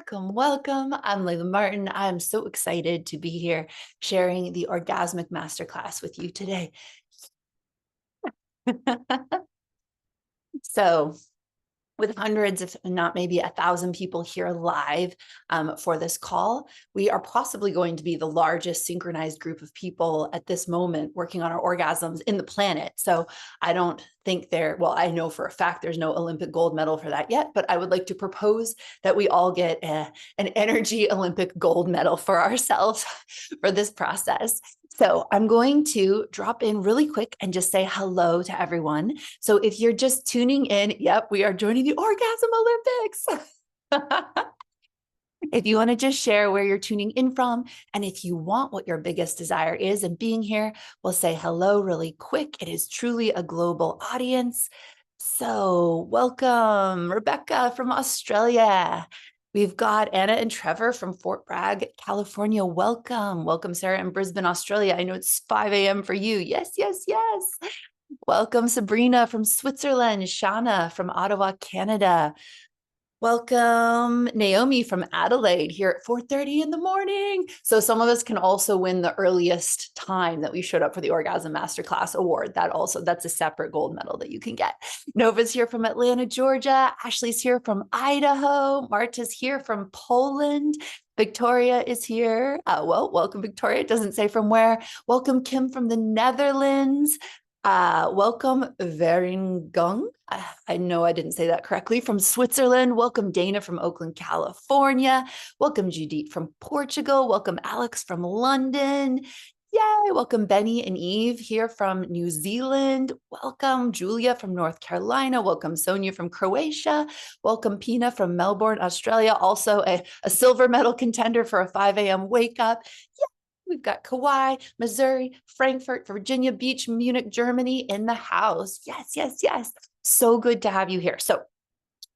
Welcome, welcome. I'm Layla Martin. I'm so excited to be here sharing the Orgasmic Masterclass with you today. So, with hundreds, if not maybe 1,000 people here live for this call, we are possibly going to be the largest synchronized group of people at this moment working on our orgasms in the planet. So I don't think I know for a fact there's no Olympic gold medal for that yet, but I would like to propose that we all get an energy Olympic gold medal for ourselves for this process. So I'm going to drop in really quick and just say hello to everyone. So if you're just tuning in, yep, we are joining the Orgasm Olympics. If you want to just share where you're tuning in from, and if you want what your biggest desire is and being here, we'll say hello really quick. It is truly a global audience. So welcome, Rebecca from Australia. We've got Anna and Trevor from Fort Bragg, California. Welcome. Welcome, Sarah in Brisbane, Australia. I know it's 5 a.m. for you. Yes, yes, yes. Welcome, Sabrina from Switzerland. Shana from Ottawa, Canada. Welcome, Naomi from Adelaide here at 4:30 in the morning. So some of us can also win the earliest time that we showed up for the Orgasm Masterclass Award. That's a separate gold medal that you can get. Nova's here from Atlanta, Georgia. Ashley's here from Idaho. Marta's here from Poland. Victoria is here. Welcome, Victoria. It doesn't say from where. Welcome, Kim from the Netherlands. Welcome, Veringung. I know I didn't say that correctly. From Switzerland. Welcome, Dana from Oakland, California. Welcome, Judith from Portugal. Welcome, Alex from London. Yay! Welcome, Benny and Eve here from New Zealand. Welcome, Julia from North Carolina. Welcome, Sonia from Croatia. Welcome, Pina from Melbourne, Australia. Also a silver medal contender for a 5 a.m. wake up. Yay! We've got Kauai, Missouri, Frankfurt, Virginia Beach, Munich, Germany in the house. Yes, yes, yes. So good to have you here. So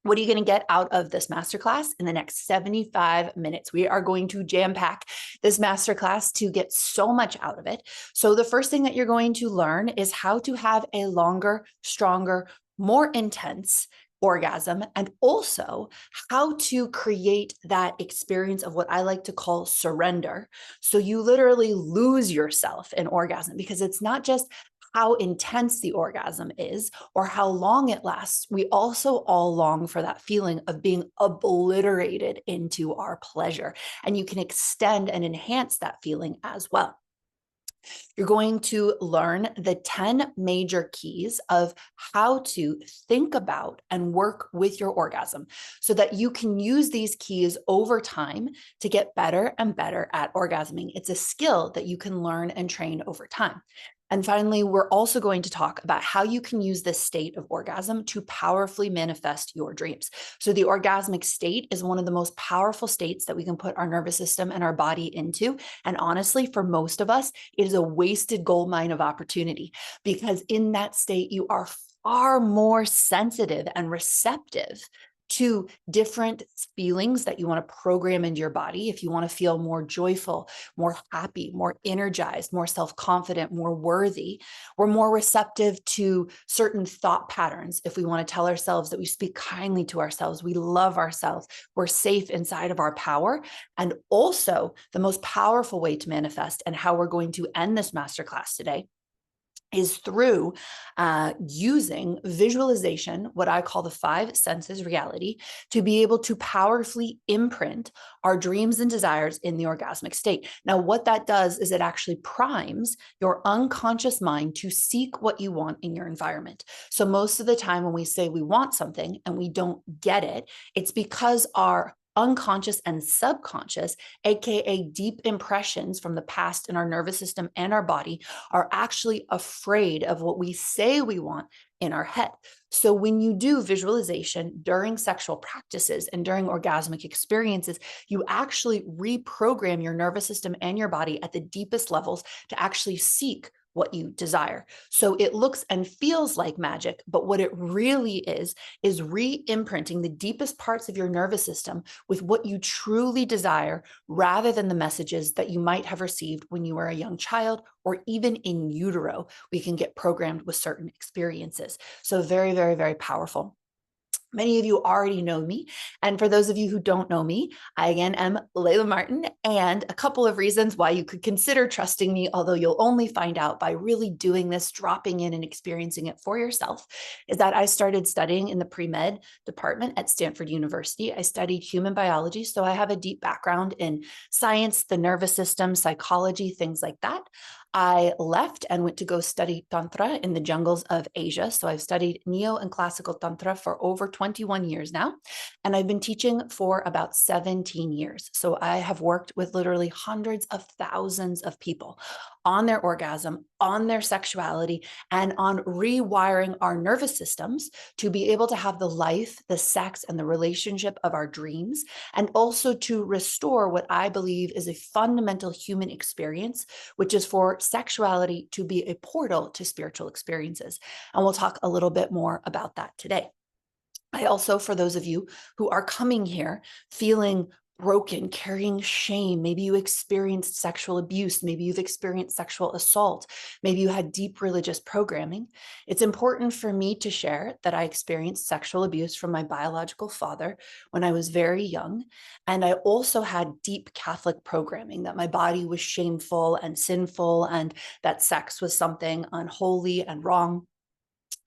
what are you going to get out of this masterclass in the next 75 minutes? We are going to jam pack this masterclass to get so much out of it. So the first thing that you're going to learn is how to have a longer, stronger, more intense orgasm, and also how to create that experience of what I like to call surrender. So you literally lose yourself in orgasm, because it's not just how intense the orgasm is or how long it lasts. We also all long for that feeling of being obliterated into our pleasure. And you can extend and enhance that feeling as well. You're going to learn the 10 major keys of how to think about and work with your orgasm so that you can use these keys over time to get better and better at orgasming. It's a skill that you can learn and train over time. And finally, we're also going to talk about how you can use this state of orgasm to powerfully manifest your dreams. So the orgasmic state is one of the most powerful states that we can put our nervous system and our body into. And honestly, for most of us, it is a wasted gold mine of opportunity, because in that state, you are far more sensitive and receptive to different feelings that you want to program into your body. If you want to feel more joyful, more happy, more energized, more self-confident, more worthy, we're more receptive to certain thought patterns. If we want to tell ourselves that we speak kindly to ourselves, we love ourselves, we're safe inside of our power. And also the most powerful way to manifest, and how we're going to end this masterclass today, is through using visualization, what I call the 5 senses reality, to be able to powerfully imprint our dreams and desires in the orgasmic state. Now, what that does is it actually primes your unconscious mind to seek what you want in your environment. So most of the time when we say we want something and we don't get it, it's because our unconscious and subconscious, aka deep impressions from the past in our nervous system and our body, are actually afraid of what we say we want in our head. So when you do visualization during sexual practices and during orgasmic experiences, you actually reprogram your nervous system and your body at the deepest levels to actually seek what you desire. So it looks and feels like magic, but what it really is re-imprinting the deepest parts of your nervous system with what you truly desire, rather than the messages that you might have received when you were a young child, or even in utero. We can get programmed with certain experiences. So very, very, very powerful. Many of you already know me. And for those of you who don't know me, I again am Layla Martin. And a couple of reasons why you could consider trusting me, although you'll only find out by really doing this, dropping in and experiencing it for yourself, is that I started studying in the pre-med department at Stanford University. I studied human biology, so I have a deep background in science, the nervous system, psychology, things like that. I left and went to go study Tantra in the jungles of Asia. So I've studied Neo and classical Tantra for over 21 years now. And I've been teaching for about 17 years. So I have worked with literally hundreds of thousands of people on their orgasm, on their sexuality, and on rewiring our nervous systems to be able to have the life, the sex, and the relationship of our dreams, and also to restore what I believe is a fundamental human experience, which is for sexuality to be a portal to spiritual experiences. And we'll talk a little bit more about that today. I also, for those of you who are coming here feeling broken, carrying shame, maybe you experienced sexual abuse, maybe you've experienced sexual assault, maybe you had deep religious programming. It's important for me to share that I experienced sexual abuse from my biological father when I was very young. And I also had deep Catholic programming that my body was shameful and sinful and that sex was something unholy and wrong.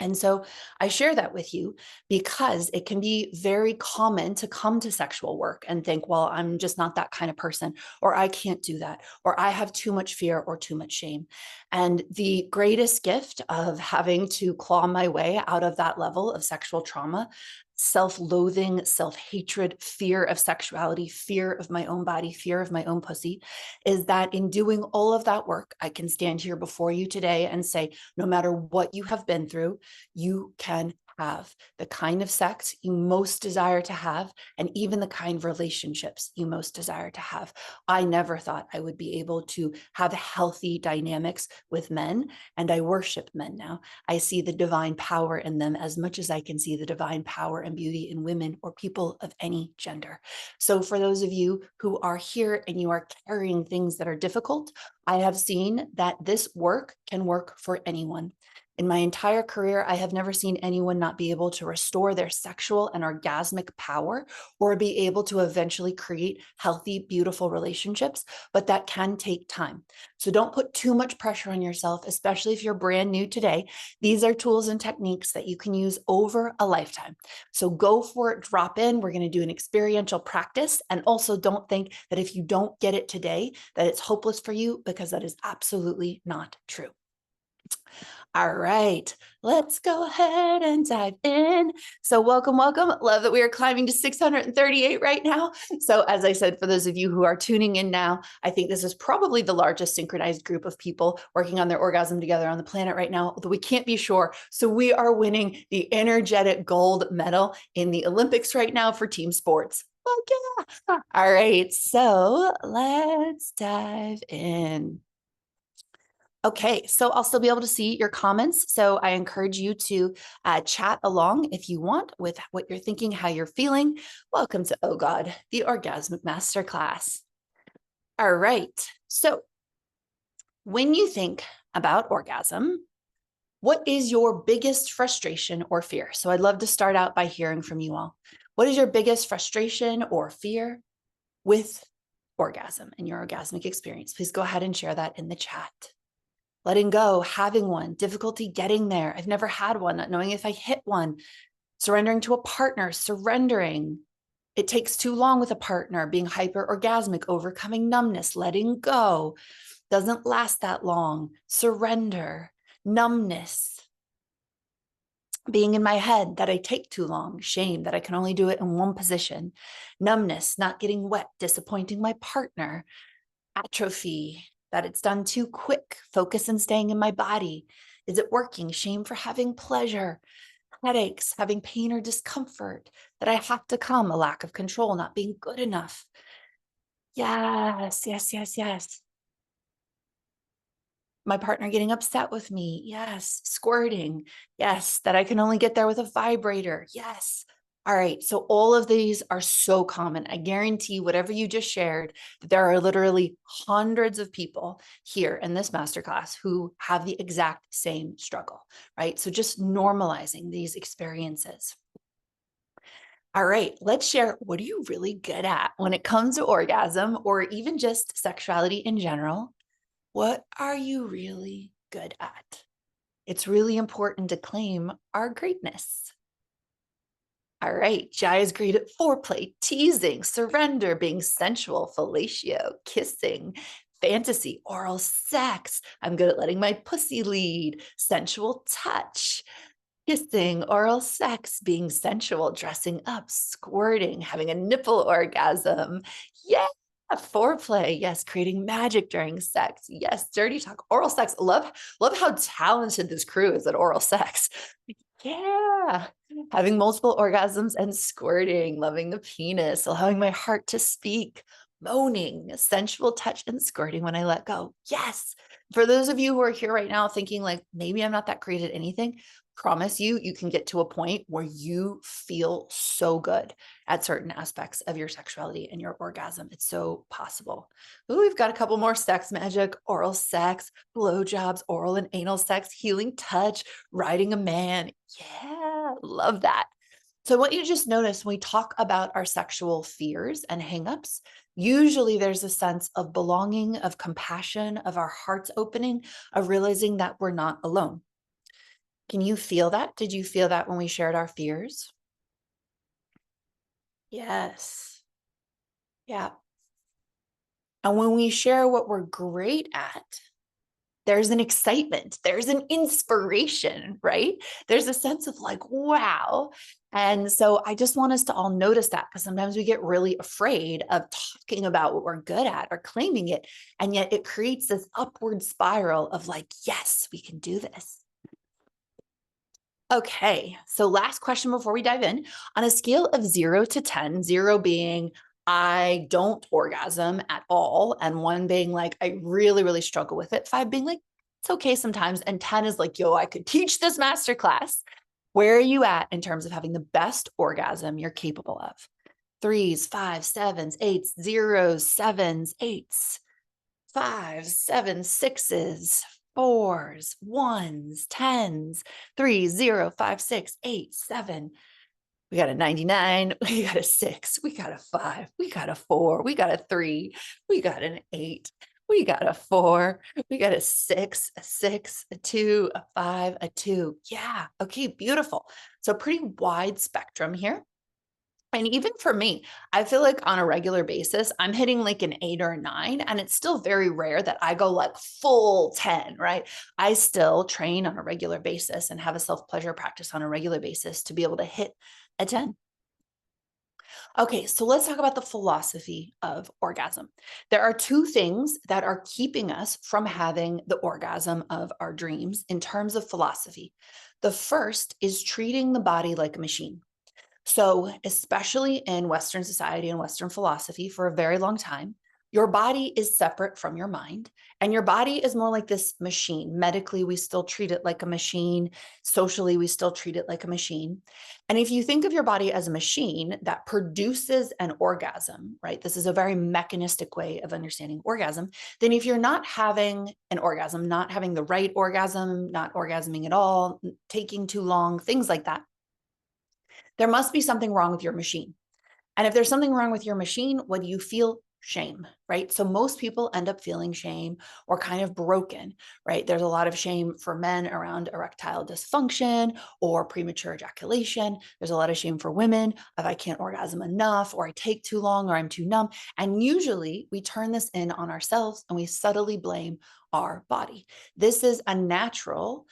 And so I share that with you because it can be very common to come to sexual work and think, well, I'm just not that kind of person, or I can't do that, or I have too much fear or too much shame. And the greatest gift of having to claw my way out of that level of sexual trauma, self-loathing, self-hatred, fear of sexuality, fear of my own body, fear of my own pussy, is that in doing all of that work, I can stand here before you today and say, no matter what you have been through, you can have the kind of sex you most desire to have, and even the kind of relationships you most desire to have. I never thought I would be able to have healthy dynamics with men, and I worship men now. I see the divine power in them as much as I can see the divine power and beauty in women or people of any gender. So for those of you who are here and you are carrying things that are difficult, I have seen that this work can work for anyone. In my entire career, I have never seen anyone not be able to restore their sexual and orgasmic power or be able to eventually create healthy, beautiful relationships, but that can take time. So don't put too much pressure on yourself, especially if you're brand new today. These are tools and techniques that you can use over a lifetime. So go for it, drop in. We're going to do an experiential practice. And also don't think that if you don't get it today, that it's hopeless for you, because that is absolutely not true. All right, let's go ahead and dive in. So welcome, welcome. Love that we are climbing to 638 right now. So as I said, for those of you who are tuning in now, I think this is probably the largest synchronized group of people working on their orgasm together on the planet right now, although we can't be sure. So we are winning the energetic gold medal in the Olympics right now for team sports. Oh yeah. All right, so let's dive in. Okay, so I'll still be able to see your comments. So I encourage you to chat along if you want with what you're thinking, how you're feeling. Welcome to Oh God, the Orgasmic Masterclass. All right, so when you think about orgasm, what is your biggest frustration or fear? So I'd love to start out by hearing from you all. What is your biggest frustration or fear with orgasm and your orgasmic experience? Please go ahead and share that in the chat. Letting go, having one, difficulty getting there. I've never had one, not knowing if I hit one, surrendering to a partner, surrendering. It takes too long with a partner, being hyper orgasmic, overcoming numbness, letting go. Doesn't last that long. Surrender, numbness, being in my head that I take too long, shame that I can only do it in one position, numbness, not getting wet, disappointing my partner, atrophy, that it's done too quick, focus on staying in my body. Is it working? Shame for having pleasure, headaches, having pain or discomfort, that I have to come, a lack of control, not being good enough. Yes, yes, yes, yes. My partner getting upset with me. Yes. Squirting. Yes. That I can only get there with a vibrator. Yes. All right. So all of these are so common. I guarantee whatever you just shared, that there are literally hundreds of people here in this masterclass who have the exact same struggle, right? So just normalizing these experiences. All right, let's share, what are you really good at when it comes to orgasm or even just sexuality in general? What are you really good at? It's really important to claim our greatness. All right, Jai is great at foreplay, teasing, surrender, being sensual, fellatio, kissing, fantasy, oral sex. I'm good at letting my pussy lead, sensual touch, kissing, oral sex, being sensual, dressing up, squirting, having a nipple orgasm. Yeah. Foreplay, yes, creating magic during sex. Yes, dirty talk, oral sex. Love how talented this crew is at oral sex. Yeah. Having multiple orgasms and squirting, loving the penis, allowing my heart to speak, moaning, sensual touch and squirting when I let go. Yes. For those of you who are here right now thinking like, maybe I'm not that great at anything, promise you, you can get to a point where you feel so good at certain aspects of your sexuality and your orgasm. It's so possible. Ooh, we've got a couple more: sex magic, oral sex, blowjobs, oral and anal sex, healing touch, riding a man. Yeah, love that. So I want you to just notice when we talk about our sexual fears and hangups, usually there's a sense of belonging, of compassion, of our hearts opening, of realizing that we're not alone. Can you feel that? Did you feel that when we shared our fears? Yes. Yeah. And when we share what we're great at, there's an excitement, there's an inspiration, right? There's a sense of like, wow. And so I just want us to all notice that, because sometimes we get really afraid of talking about what we're good at or claiming it. And yet it creates this upward spiral of like, yes, we can do this. Okay, so last question before we dive in. On a scale of 0 to 10, 0 being I don't orgasm at all, and 1 being like I really, really struggle with it, 5 being like it's okay sometimes, and 10 is like, yo, I could teach this masterclass. Where are you at in terms of having the best orgasm you're capable of? Threes, fives, sevens, eights, zeros, sevens, eights, fives, sevens, sixes, fours, ones, tens, 3, 0, 5, 6, 8, 7. We got a 99. We got a 6. We got a 5. We got a 4. We got a 3. We got an 8. We got a 4. We got a 6, a 6, a 2, a 5, a 2. Yeah. Okay. Beautiful. So pretty wide spectrum here. And even for me, I feel like on a regular basis, I'm hitting like an 8 or a 9, and it's still very rare that I go like full 10, right? I still train on a regular basis and have a self-pleasure practice on a regular basis to be able to hit a 10. Okay, so let's talk about the philosophy of orgasm. There are two things that are keeping us from having the orgasm of our dreams in terms of philosophy. The first is treating the body like a machine. So, especially in Western society and Western philosophy, for a very long time, your body is separate from your mind, and your body is more like this machine. Medically, we still treat it like a machine. Socially, we still treat it like a machine. And if you think of your body as a machine that produces an orgasm, right? This is a very mechanistic way of understanding orgasm. Then, if you're not having an orgasm, not having the right orgasm, not orgasming at all, taking too long, things like that, there must be something wrong with your machine. And if there's something wrong with your machine, what do you feel? Shame, right? So most people end up feeling shame or kind of broken, right? There's a lot of shame for men around erectile dysfunction or premature ejaculation. There's a lot of shame for women if I can't orgasm enough, or I take too long, or I'm too numb. And usually we turn this in on ourselves and we subtly blame our body. This is a natural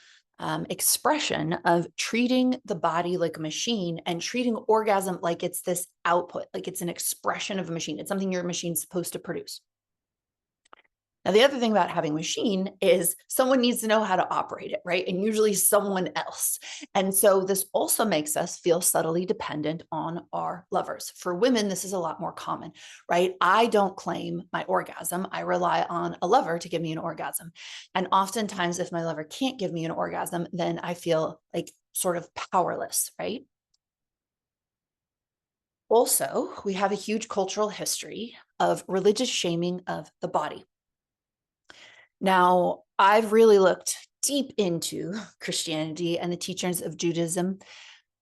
expression of treating the body like a machine and treating orgasm like it's this output, like it's an expression of a machine. It's something your machine's supposed to produce. Now, the other thing about having a machine is someone needs to know how to operate it, right? And usually someone else. And so this also makes us feel subtly dependent on our lovers. For women, this is a lot more common, right? I don't claim my orgasm. I rely on a lover to give me an orgasm. And oftentimes, if my lover can't give me an orgasm, then I feel like sort of powerless, right? Also, we have a huge cultural history of religious shaming of the body. Now, I've really looked deep into Christianity and the teachings of Judaism.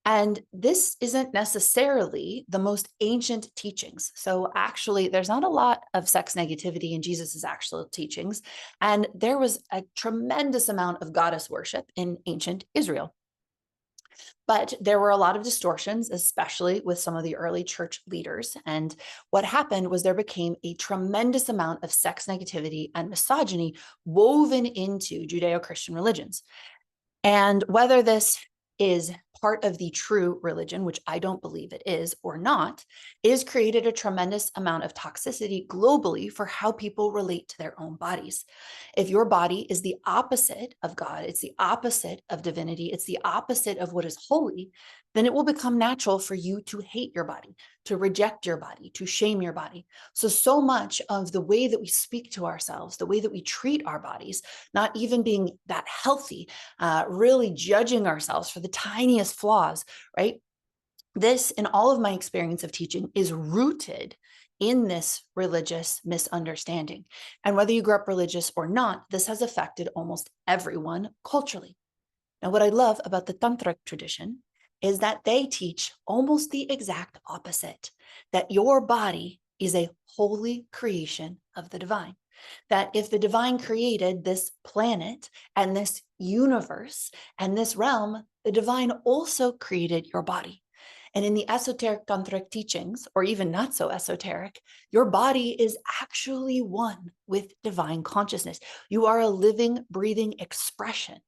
And this isn't necessarily the most ancient teachings. So actually, there's not a lot of sex negativity in Jesus's actual teachings. And there was a tremendous amount of goddess worship in ancient Israel. But there were a lot of distortions, especially with some of the early church leaders. And what happened was there became a tremendous amount of sex negativity and misogyny woven into Judeo-Christian religions. And whether this is part of the true religion, which I don't believe it is or not, it has created a tremendous amount of toxicity globally for how people relate to their own bodies. If your body is the opposite of God, it's the opposite of divinity, it's the opposite of what is holy, then it will become natural for you to hate your body, to reject your body, to shame your body. So much of the way that we speak to ourselves, the way that we treat our bodies, not even being that healthy, really judging ourselves for the tiniest flaws, right? This, in all of my experience of teaching, is rooted in this religious misunderstanding. And whether you grew up religious or not, this has affected almost everyone culturally. Now, what I love about the Tantric tradition is that they teach almost the exact opposite, that your body is a holy creation of the divine. That if the divine created this planet and this universe and this realm, the divine also created your body. And in the esoteric tantric teachings, or even not so esoteric, your body is actually one with divine consciousness. You are a living, breathing expression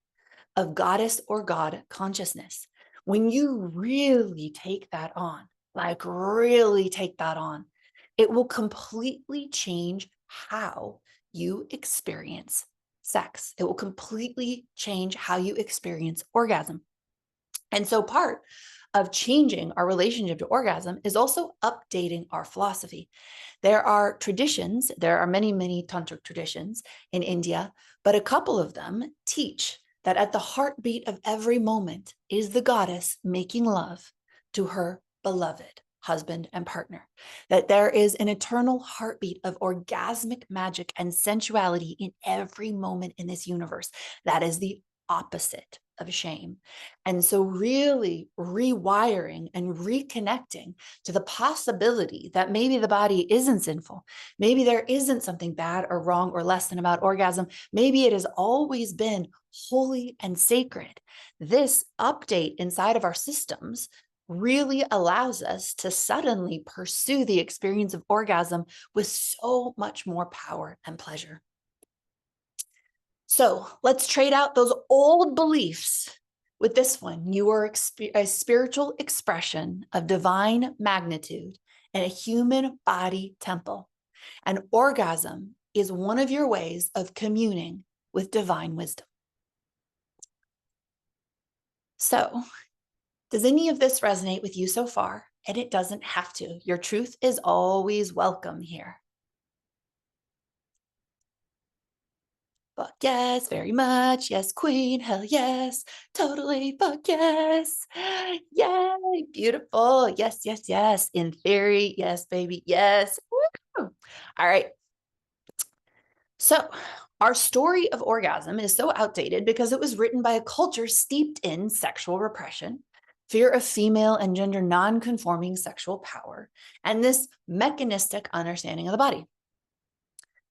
of goddess or God consciousness. When you really take that on, like really take that on, it will completely change how you experience sex. It will completely change how you experience orgasm. And so part of changing our relationship to orgasm is also updating our philosophy. There are traditions, there are many, many tantric traditions in India, but a couple of them teach that at the heartbeat of every moment is the goddess making love to her beloved husband and partner, that there is an eternal heartbeat of orgasmic magic and sensuality in every moment in this universe. That is the opposite of shame. And so really rewiring and reconnecting to the possibility that maybe the body isn't sinful. Maybe there isn't something bad or wrong or less than about orgasm. Maybe it has always been holy and sacred. This update inside of our systems really allows us to suddenly pursue the experience of orgasm with so much more power and pleasure. So let's trade out those old beliefs with this one. You are a spiritual expression of divine magnitude in a human body temple. And orgasm is one of your ways of communing with divine wisdom. So, does any of this resonate with you so far? And it doesn't have to. Your truth is always welcome here. Fuck yes, very much. Yes, queen. Hell yes. Totally. Fuck yes. Yay. Beautiful. Yes, yes, yes. In theory. Yes, baby. Yes. Woo. All right. So, our story of orgasm is so outdated because it was written by a culture steeped in sexual repression, fear of female and gender non-conforming sexual power, and this mechanistic understanding of the body.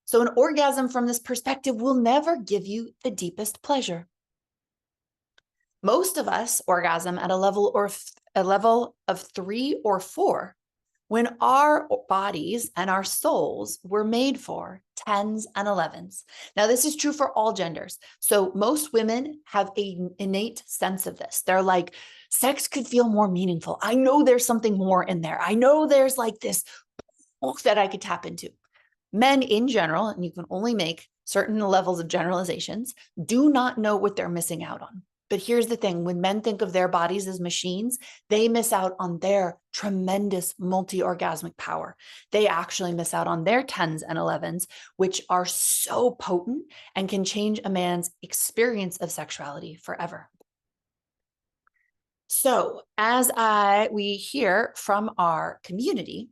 So an orgasm from this perspective will never give you the deepest pleasure. Most of us orgasm at a level of 3 or 4 when our bodies and our souls were made for 10s and 11s. Now, this is true for all genders. So most women have an innate sense of this. They're like, sex could feel more meaningful. I know there's something more in there. I know there's like this that I could tap into. Men in general, and you can only make certain levels of generalizations, do not know what they're missing out on. But here's the thing, when men think of their bodies as machines, they miss out on their tremendous multi-orgasmic power. They actually miss out on their 10s and 11s, which are so potent and can change a man's experience of sexuality forever. So as we hear from our community,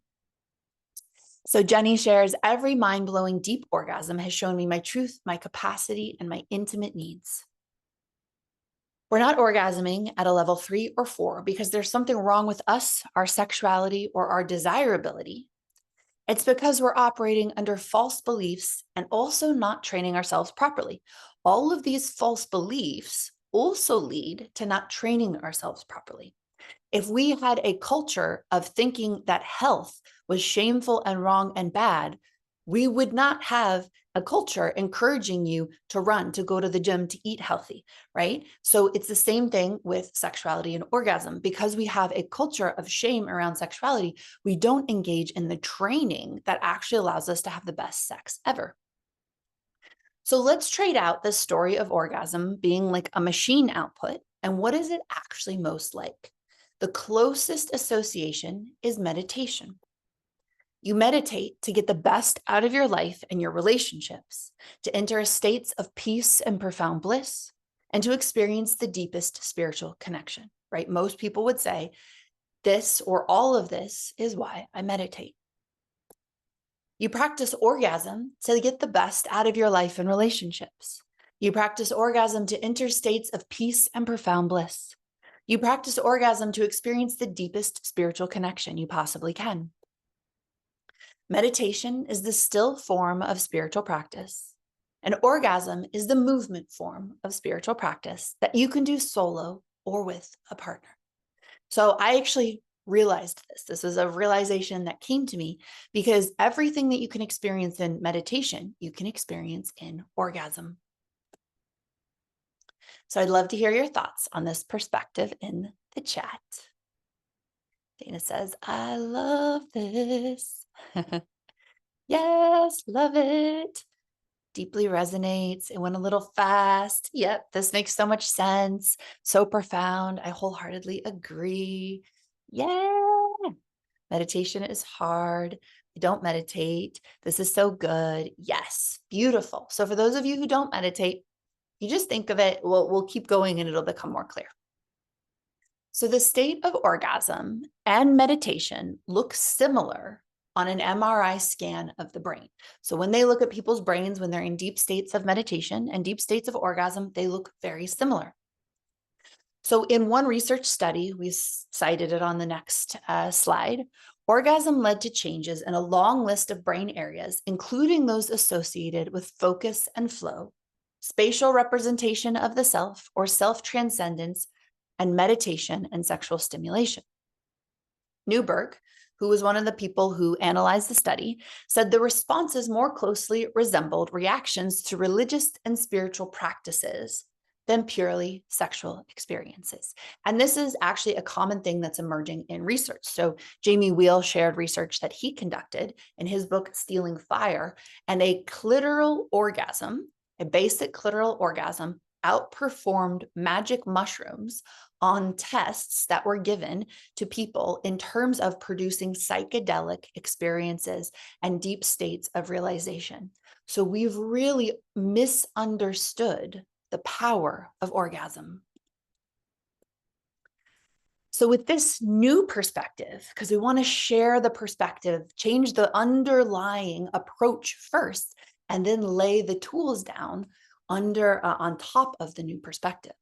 so Jenny shares, every mind-blowing deep orgasm has shown me my truth, my capacity, and my intimate needs. We're not orgasming at a level 3 or 4 because there's something wrong with us, our sexuality, or our desirability. It's because we're operating under false beliefs and also not training ourselves properly. All of these false beliefs also lead to not training ourselves properly. If we had a culture of thinking that health was shameful and wrong and bad, we would not have a culture encouraging you to run, to go to the gym, to eat healthy, right? So it's the same thing with sexuality and orgasm. Because we have a culture of shame around sexuality, we don't engage in the training that actually allows us to have the best sex ever. So let's trade out the story of orgasm being like a machine output. And what is it actually most like? The closest association is meditation. You meditate to get the best out of your life and your relationships, to enter states of peace and profound bliss, and to experience the deepest spiritual connection, right? Most people would say this or all of this is why I meditate. You practice orgasm to get the best out of your life and relationships. You practice orgasm to enter states of peace and profound bliss. You practice orgasm to experience the deepest spiritual connection you possibly can. Meditation is the still form of spiritual practice, and orgasm is the movement form of spiritual practice that you can do solo or with a partner. So I actually realized this. This was a realization that came to me because everything that you can experience in meditation, you can experience in orgasm. So I'd love to hear your thoughts on this perspective in the chat. Dana says, I love this. Yes, love it. Deeply resonates. It went a little fast. Yep, this makes so much sense. So profound. I wholeheartedly agree. Yeah. Meditation is hard. I don't meditate. This is so good. Yes, beautiful. So for those of you who don't meditate, you just think of it. We'll keep going and it'll become more clear. So the state of orgasm and meditation look similar on an MRI scan of the brain. So when they look at people's brains, when they're in deep states of meditation and deep states of orgasm, they look very similar. So in one research study, we cited it on the next slide, orgasm led to changes in a long list of brain areas, including those associated with focus and flow, spatial representation of the self or self-transcendence, and meditation and sexual stimulation. Newberg, who was one of the people who analyzed the study, said the responses more closely resembled reactions to religious and spiritual practices than purely sexual experiences. And this is actually a common thing that's emerging in research. So Jamie Wheal shared research that he conducted in his book, Stealing Fire, and a clitoral orgasm, a basic clitoral orgasm, outperformed magic mushrooms on tests that were given to people in terms of producing psychedelic experiences and deep states of realization. So we've really misunderstood the power of orgasm. So with this new perspective, because we want to share the perspective, change the underlying approach first, and then lay the tools down on top of the new perspective.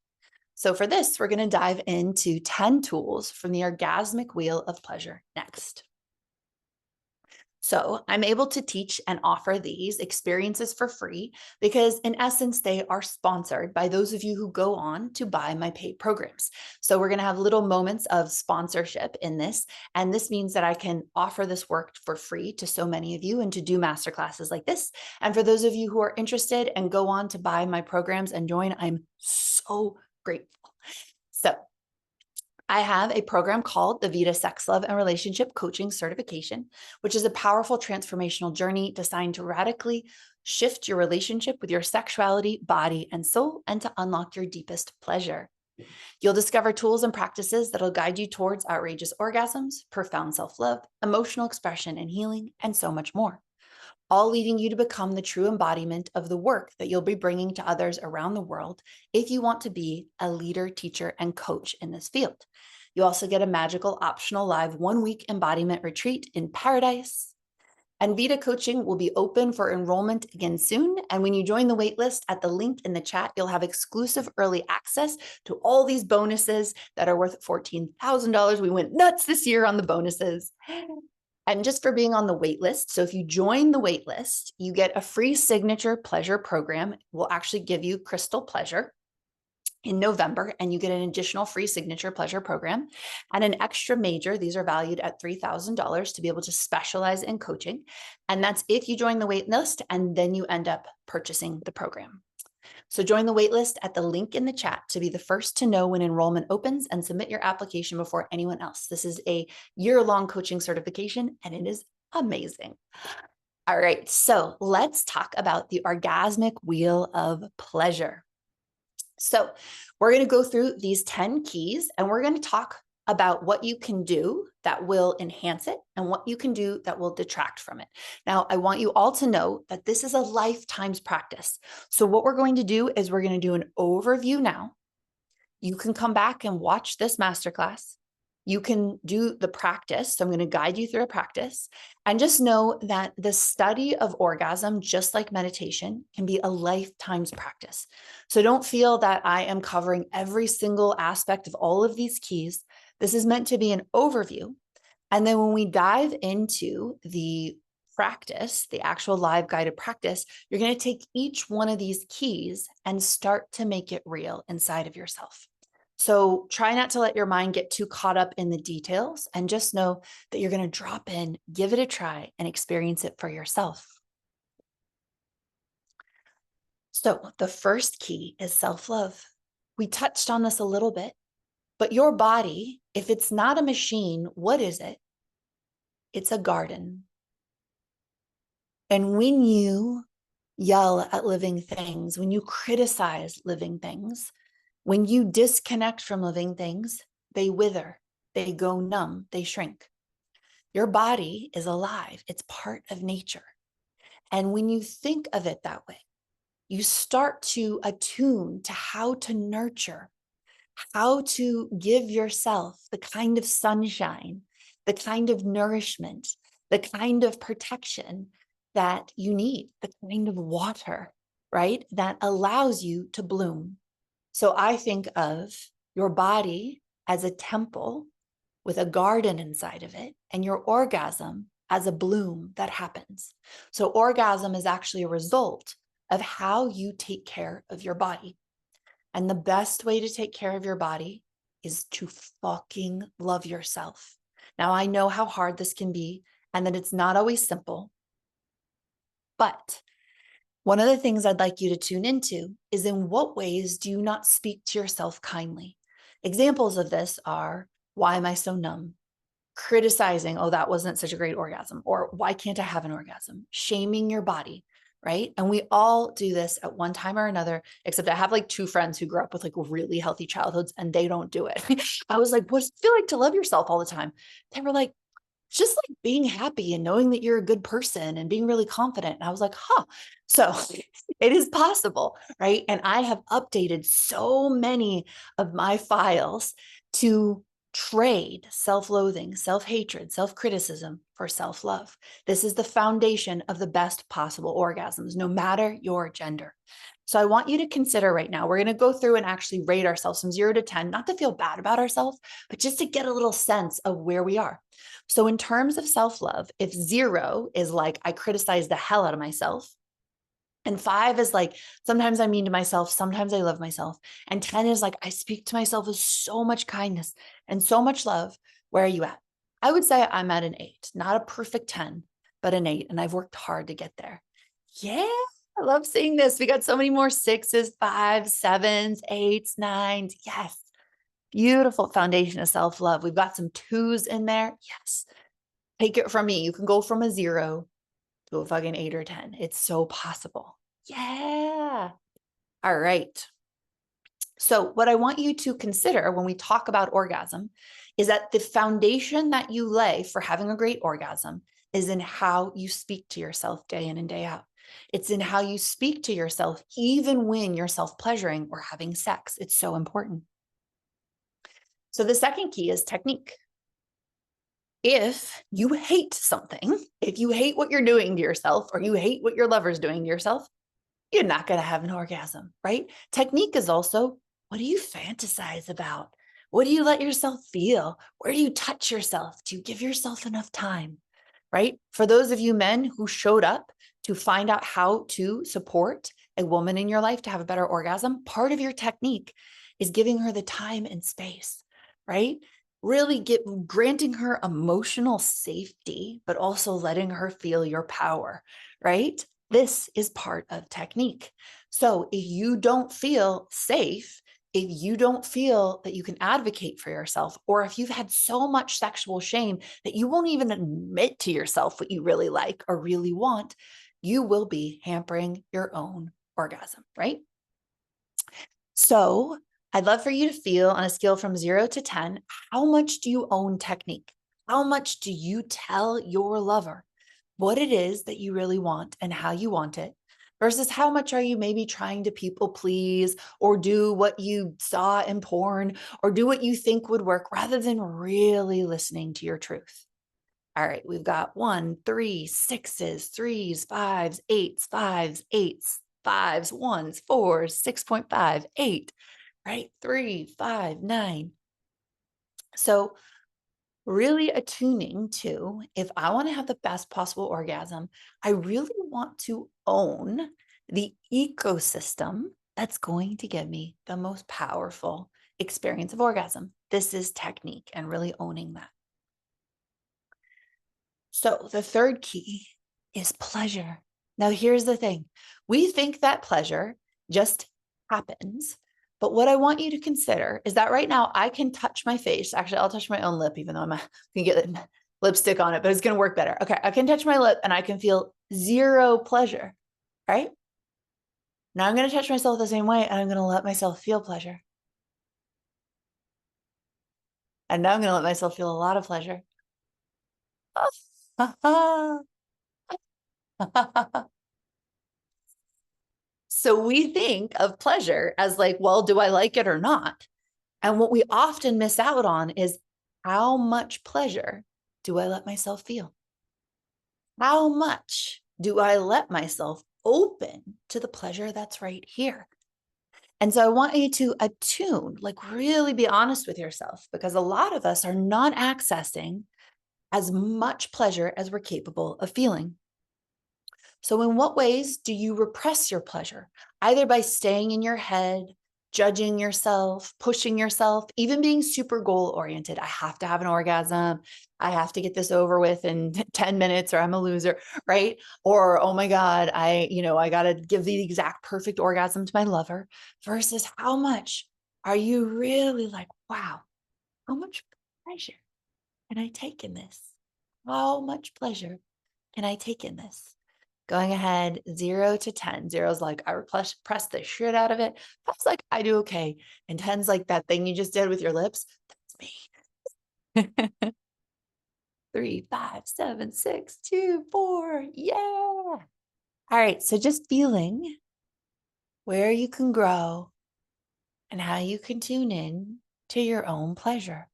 So for this, we're going to dive into 10 tools from the Orgasmic Wheel of Pleasure next. So I'm able to teach and offer these experiences for free because in essence, they are sponsored by those of you who go on to buy my paid programs. So we're going to have little moments of sponsorship in this. And this means that I can offer this work for free to so many of you and to do masterclasses like this. And for those of you who are interested and go on to buy my programs and join, I'm so grateful. So I have a program called the Vita Sex, Love, and Relationship Coaching Certification, which is a powerful transformational journey designed to radically shift your relationship with your sexuality, body, and soul, and to unlock your deepest pleasure. You'll discover tools and practices that'll guide you towards outrageous orgasms, profound self-love, emotional expression and healing, and so much more, all leading you to become the true embodiment of the work that you'll be bringing to others around the world if you want to be a leader, teacher, and coach in this field. You also get a magical optional live 1-week embodiment retreat in paradise, And Vita Coaching will be open for enrollment again soon. And when you join the waitlist at the link in the chat, you'll have exclusive early access to all these bonuses that are worth $14,000. We went nuts this year on the bonuses. And just for being on the waitlist, so if you join the waitlist, you get a free signature pleasure program. We'll actually give you Crystal Pleasure in November, and you get an additional free signature pleasure program and an extra major. These are valued at $3,000 to be able to specialize in coaching. And that's if you join the wait list and then you end up purchasing the program. So join the waitlist at the link in the chat to be the first to know when enrollment opens and submit your application before anyone else. This is a year-long coaching certification and it is amazing. All right, so let's talk about the orgasmic wheel of pleasure. So we're going to go through these 10 keys and we're going to talk about what you can do that will enhance it and what you can do that will detract from it. Now, I want you all to know that this is a lifetime's practice. So what we're going to do is we're going to do an overview now. You can come back and watch this masterclass. You can do the practice. So I'm going to guide you through a practice, and just know that the study of orgasm, just like meditation, can be a lifetime's practice. So don't feel that I am covering every single aspect of all of these keys. This is meant to be an overview. And then when we dive into the practice, the actual live guided practice, you're going to take each one of these keys and start to make it real inside of yourself. So try not to let your mind get too caught up in the details, and just know that you're going to drop in, give it a try, and experience it for yourself. So the first key is self-love. We touched on this a little bit, but your body, if it's not a machine, what is it? It's a garden. And when you yell at living things, when you criticize living things, when you disconnect from living things, they wither, they go numb, they shrink. Your body is alive. It's part of nature. And when you think of it that way, you start to attune to how to nurture, how to give yourself the kind of sunshine, the kind of nourishment, the kind of protection that you need, the kind of water, right, that allows you to bloom. So I think of your body as a temple with a garden inside of it, and your orgasm as a bloom that happens. So orgasm is actually a result of how you take care of your body. And the best way to take care of your body is to fucking love yourself. Now, I know how hard this can be and that it's not always simple, but one of the things I'd like you to tune into is, in what ways do you not speak to yourself kindly? Examples of this are, why am I so numb? Criticizing, oh, that wasn't such a great orgasm, or why can't I have an orgasm? Shaming your body, right? And we all do this at one time or another, except I have like 2 friends who grew up with like really healthy childhoods and they don't do it. I was like, what does it feel like to love yourself all the time? They were like, just like being happy and knowing that you're a good person and being really confident. And I was like, huh. So it is possible, right? And I have updated so many of my files to trade self-loathing, self-hatred, self-criticism for self-love. This is the foundation of the best possible orgasms, no matter your gender. So I want you to consider right now, we're going to go through and actually rate ourselves from 0 to 10, not to feel bad about ourselves, but just to get a little sense of where we are. So in terms of self-love, if 0 is like, I criticize the hell out of myself, and 5 is like, sometimes I'm mean to myself, sometimes I love myself, and 10 is like, I speak to myself with so much kindness and so much love, where are you at? I would say I'm at an 8, not a perfect 10, but an 8, and I've worked hard to get there. Yeah, I love seeing this. We got so many more 6s, 5s, 7s, 8s, 9s. Yes. Beautiful foundation of self-love. We've got some 2s in there. Yes. Take it from me. You can go from a 0 to a fucking 8 or 10. It's so possible. Yeah. All right. So what I want you to consider when we talk about orgasm is that the foundation that you lay for having a great orgasm is in how you speak to yourself day in and day out. It's in how you speak to yourself, even when you're self-pleasuring or having sex. It's so important. So the second key is technique. If you hate something, if you hate what you're doing to yourself, or you hate what your lover's doing to yourself, you're not going to have an orgasm, right? Technique is also, what do you fantasize about? What do you let yourself feel? Where do you touch yourself? Do you give yourself enough time, right? For those of you men who showed up to find out how to support a woman in your life to have a better orgasm, part of your technique is giving her the time and space, right? Really granting her emotional safety, but also letting her feel your power, right? This is part of technique. So if you don't feel safe, if you don't feel that you can advocate for yourself, or if you've had so much sexual shame that you won't even admit to yourself what you really like or really want, you will be hampering your own orgasm, right? So I'd love for you to feel on a scale from 0 to 10, how much do you own technique? How much do you tell your lover what it is that you really want and how you want it, versus how much are you maybe trying to people please or do what you saw in porn or do what you think would work rather than really listening to your truth? All right, we've got 1, 3, 6s, 3s, 5s, 8s, 5s, 8s, 5s, 1s, 4s, 6.5, 8, right? 3, 5, 9. So really attuning to, if I want to have the best possible orgasm, I really want to own the ecosystem that's going to give me the most powerful experience of orgasm. This is technique and really owning that. So the third key is pleasure. Now, here's the thing. We think that pleasure just happens. But what I want you to consider is that right now I can touch my face. Actually, I'll touch my own lip, even though I'm going to get lipstick on it, but it's going to work better. Okay, I can touch my lip and I can feel zero pleasure, right? Now I'm going to touch myself the same way and I'm going to let myself feel pleasure. And now I'm going to let myself feel a lot of pleasure. So we think of pleasure as like, well, do I like it or not? And what we often miss out on is, how much pleasure do I let myself feel? How much do I let myself open to the pleasure that's right here? And so I want you to attune, like really be honest with yourself, because a lot of us are not accessing as much pleasure as we're capable of feeling. So in what ways do you repress your pleasure? Either by staying in your head, judging yourself, pushing yourself, even being super goal oriented. I have to have an orgasm. I have to get this over with in 10 minutes or I'm a loser, right? Or, oh my God, I got to give the exact perfect orgasm to my lover, versus how much are you really like, wow, how much pleasure can I take in this? How much pleasure can I take in this? Going ahead, 0 to 10. 0 is like, I press the shit out of it. 5's like, I do okay. And 10's like that thing you just did with your lips. That's me. 3, 5, 7, 6, 2, 4. Yeah. All right. So just feeling where you can grow and how you can tune in to your own pleasure.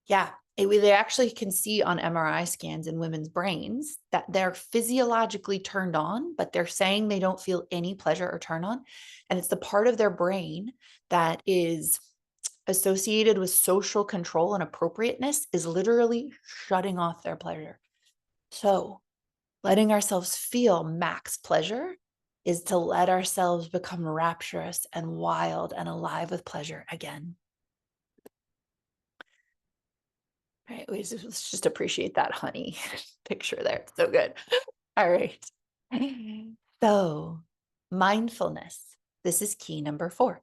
Yeah. They actually can see on MRI scans in women's brains that they're physiologically turned on, but they're saying they don't feel any pleasure or turn on. And it's the part of their brain that is associated with social control and appropriateness is literally shutting off their pleasure. So letting ourselves feel max pleasure is to let ourselves become rapturous and wild and alive with pleasure again. All right, let's just appreciate that honey picture there. It's so good. All right. So mindfulness, this is key number 4.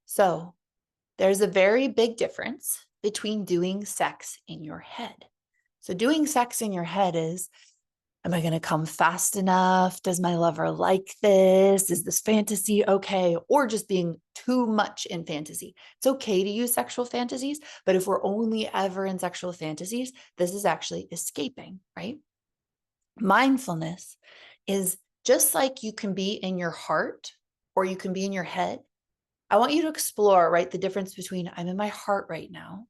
So there's a very big difference between doing sex in your head. So doing sex in your head is, am I going to come fast enough? Does my lover like this? Is this fantasy okay? Or just being too much in fantasy. It's okay to use sexual fantasies, but if we're only ever in sexual fantasies, this is actually escaping, right? Mindfulness is just like you can be in your heart or you can be in your head. I want you to explore, right, the difference between I'm in my heart right now,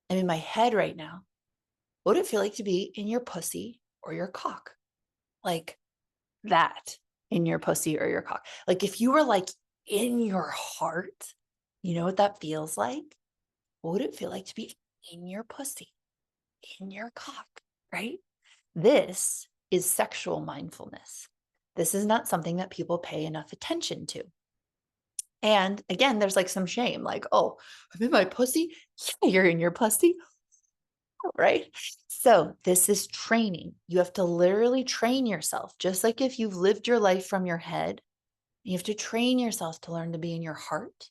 I'm in my head right now, What would it feel like to be in your pussy or your cock? Like that, in your pussy or your cock. Like if you were like in your heart, you know what that feels like? What would it feel like to be in your pussy, in your cock, right? This is sexual mindfulness. This is not something that people pay enough attention to. And again, there's like some shame, like, oh, I'm in my pussy. Yeah, you're in your pussy, right? So this is training. You have to literally train yourself, just like if you've lived your life from your head, you have to train yourself to learn to be in your heart.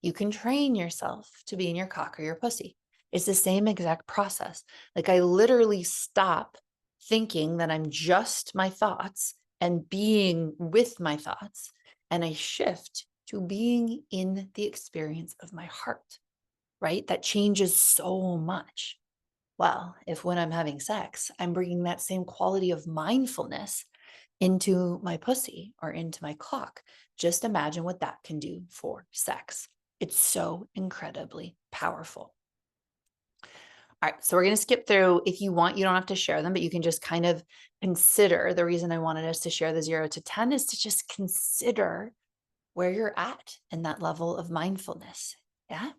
You can train yourself to be in your cock or your pussy. It's the same exact process. Like I literally stop thinking that I'm just my thoughts and being with my thoughts, and I shift to being in the experience of my heart, right? That changes so much. Well, if when I'm having sex, I'm bringing that same quality of mindfulness into my pussy or into my cock, just imagine what that can do for sex. It's so incredibly powerful. All right, so we're going to skip through. If you want, you don't have to share them, but you can just kind of consider. The reason I wanted us to share the 0 to 10 is to just consider where you're at in that level of mindfulness. Yeah.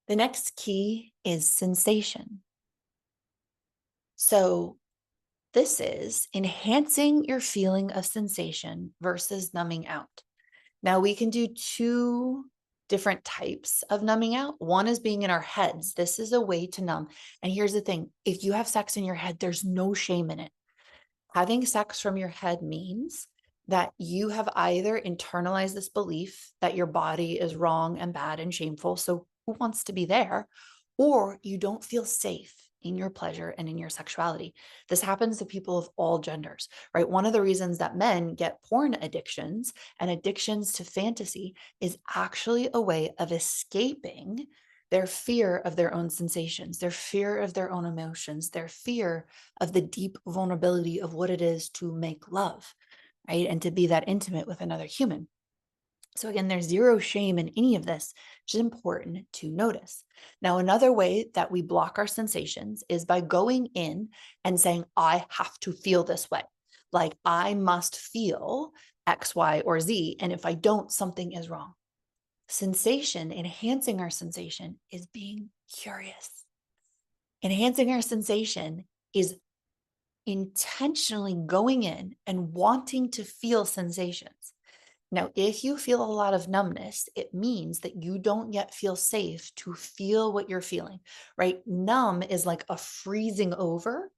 The next key is sensation. So this is enhancing your feeling of sensation versus numbing out. Now we can do two different types of numbing out. One is being in our heads. This is a way to numb. And here's the thing, if you have sex in your head, there's no shame in it. Having sex from your head means that you have either internalized this belief that your body is wrong and bad and shameful. So who wants to be there? Or you don't feel safe in your pleasure and in your sexuality. This happens to people of all genders, right? One of the reasons that men get porn addictions and addictions to fantasy is actually a way of escaping their fear of their own sensations, their fear of their own emotions, their fear of the deep vulnerability of what it is to make love, right? And to be that intimate with another human. So again, there's zero shame in any of this, which is important to notice. Now, another way that we block our sensations is by going in and saying, I have to feel this way. Like I must feel X, Y, or Z. And if I don't, something is wrong. Sensation, enhancing our sensation is being curious. Enhancing our sensation is intentionally going in and wanting to feel sensations. Now, if you feel a lot of numbness, it means that you don't yet feel safe to feel what you're feeling, right? Numb is like a freezing over.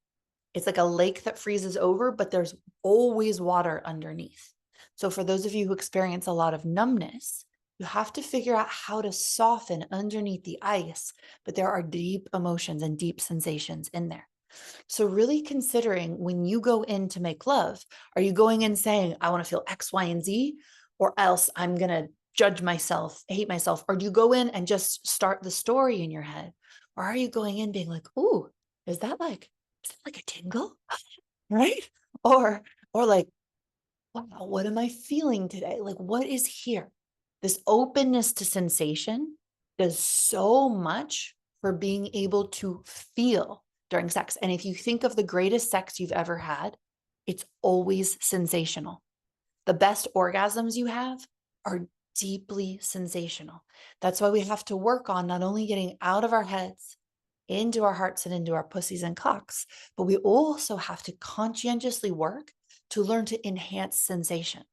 It's like a lake that freezes over, but there's always water underneath. So for those of you who experience a lot of numbness, you have to figure out how to soften underneath the ice, but there are deep emotions and deep sensations in there. So really considering when you go in to make love, are you going in saying, I want to feel X, Y, and Z, or else I'm going to judge myself, hate myself? Or do you go in and just start the story in your head? Or are you going in being like, ooh, is that like a tingle? Right? Or, or like, wow, what am I feeling today? Like, what is here? This openness to sensation does so much for being able to feel during sex. And if you think of the greatest sex you've ever had, it's always sensational. The best orgasms you have are deeply sensational. That's why we have to work on not only getting out of our heads, into our hearts and into our pussies and cocks, but we also have to conscientiously work to learn to enhance sensation.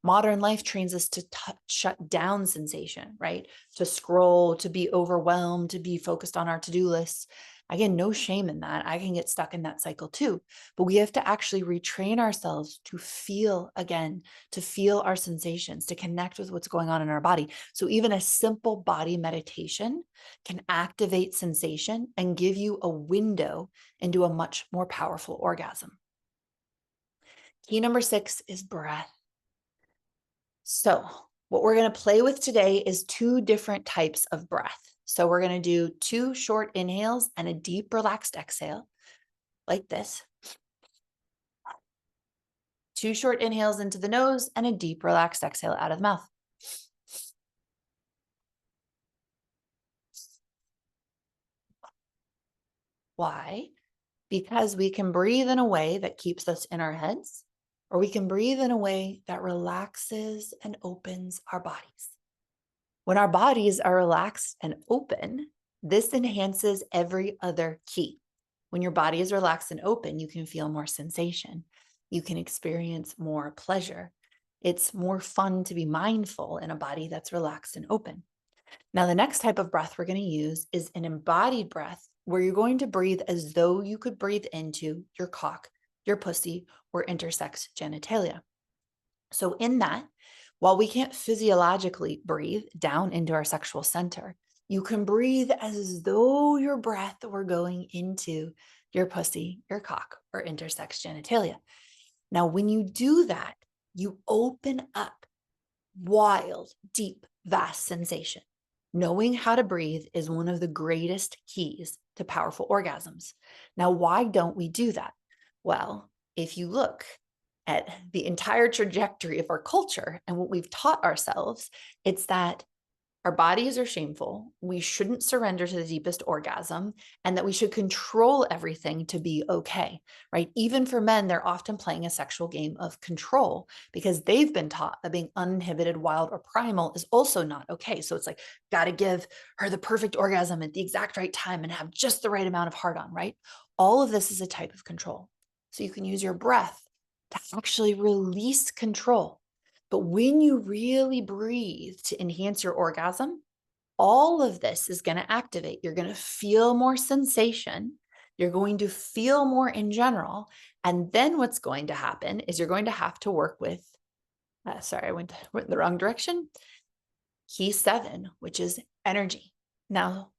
Modern life trains us to shut down sensation, right? To scroll, to be overwhelmed, to be focused on our to-do lists. Again, no shame in that. I can get stuck in that cycle too. But we have to actually retrain ourselves to feel again, to feel our sensations, to connect with what's going on in our body. So even a simple body meditation can activate sensation and give you a window into a much more powerful orgasm. Key number 6 is breath. So what we're going to play with today is 2 different types of breath. So we're going to do 2 short inhales and a deep relaxed exhale like this. 2 short inhales into the nose and a deep relaxed exhale out of the mouth. Why? Because we can breathe in a way that keeps us in our heads, or we can breathe in a way that relaxes and opens our bodies. When our bodies are relaxed and open, this enhances every other key. When your body is relaxed and open, you can feel more sensation. You can experience more pleasure. It's more fun to be mindful in a body that's relaxed and open. Now, the next type of breath we're going to use is an embodied breath where you're going to breathe as though you could breathe into your cock, your pussy, or intersex genitalia. So, in that, while we can't physiologically breathe down into our sexual center, you can breathe as though your breath were going into your pussy, your cock, or intersex genitalia. Now, when you do that, you open up wild, deep, vast sensation. Knowing how to breathe is one of the greatest keys to powerful orgasms. Now, why don't we do that? Well, if you look at the entire trajectory of our culture and what we've taught ourselves, it's that our bodies are shameful, we shouldn't surrender to the deepest orgasm, and that we should control everything to be okay, right? Even for men, they're often playing a sexual game of control because they've been taught that being uninhibited, wild, or primal is also not okay. So it's like, got to give her the perfect orgasm at the exact right time and have just the right amount of hard on, right? All of this is a type of control. So you can use your breath to actually release control. But when you really breathe to enhance your orgasm, all of this is going to activate. You're going to feel more sensation. You're going to feel more in general. And then what's going to happen is you're going to have to work with, sorry, I went in the wrong direction. Key 7, which is energy. Now,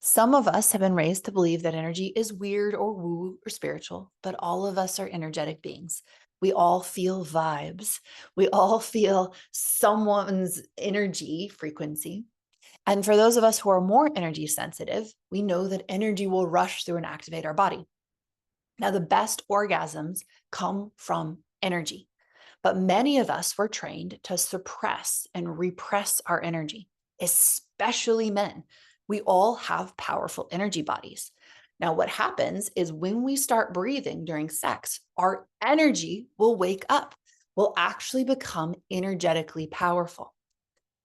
some of us have been raised to believe that energy is weird or woo or spiritual, but all of us are energetic beings. We all feel vibes. We all feel someone's energy frequency. And for those of us who are more energy sensitive, we know that energy will rush through and activate our body. Now, the best orgasms come from energy, but many of us were trained to suppress and repress our energy, especially men. We all have powerful energy bodies. Now, what happens is when we start breathing during sex, our energy will wake up, will actually become energetically powerful.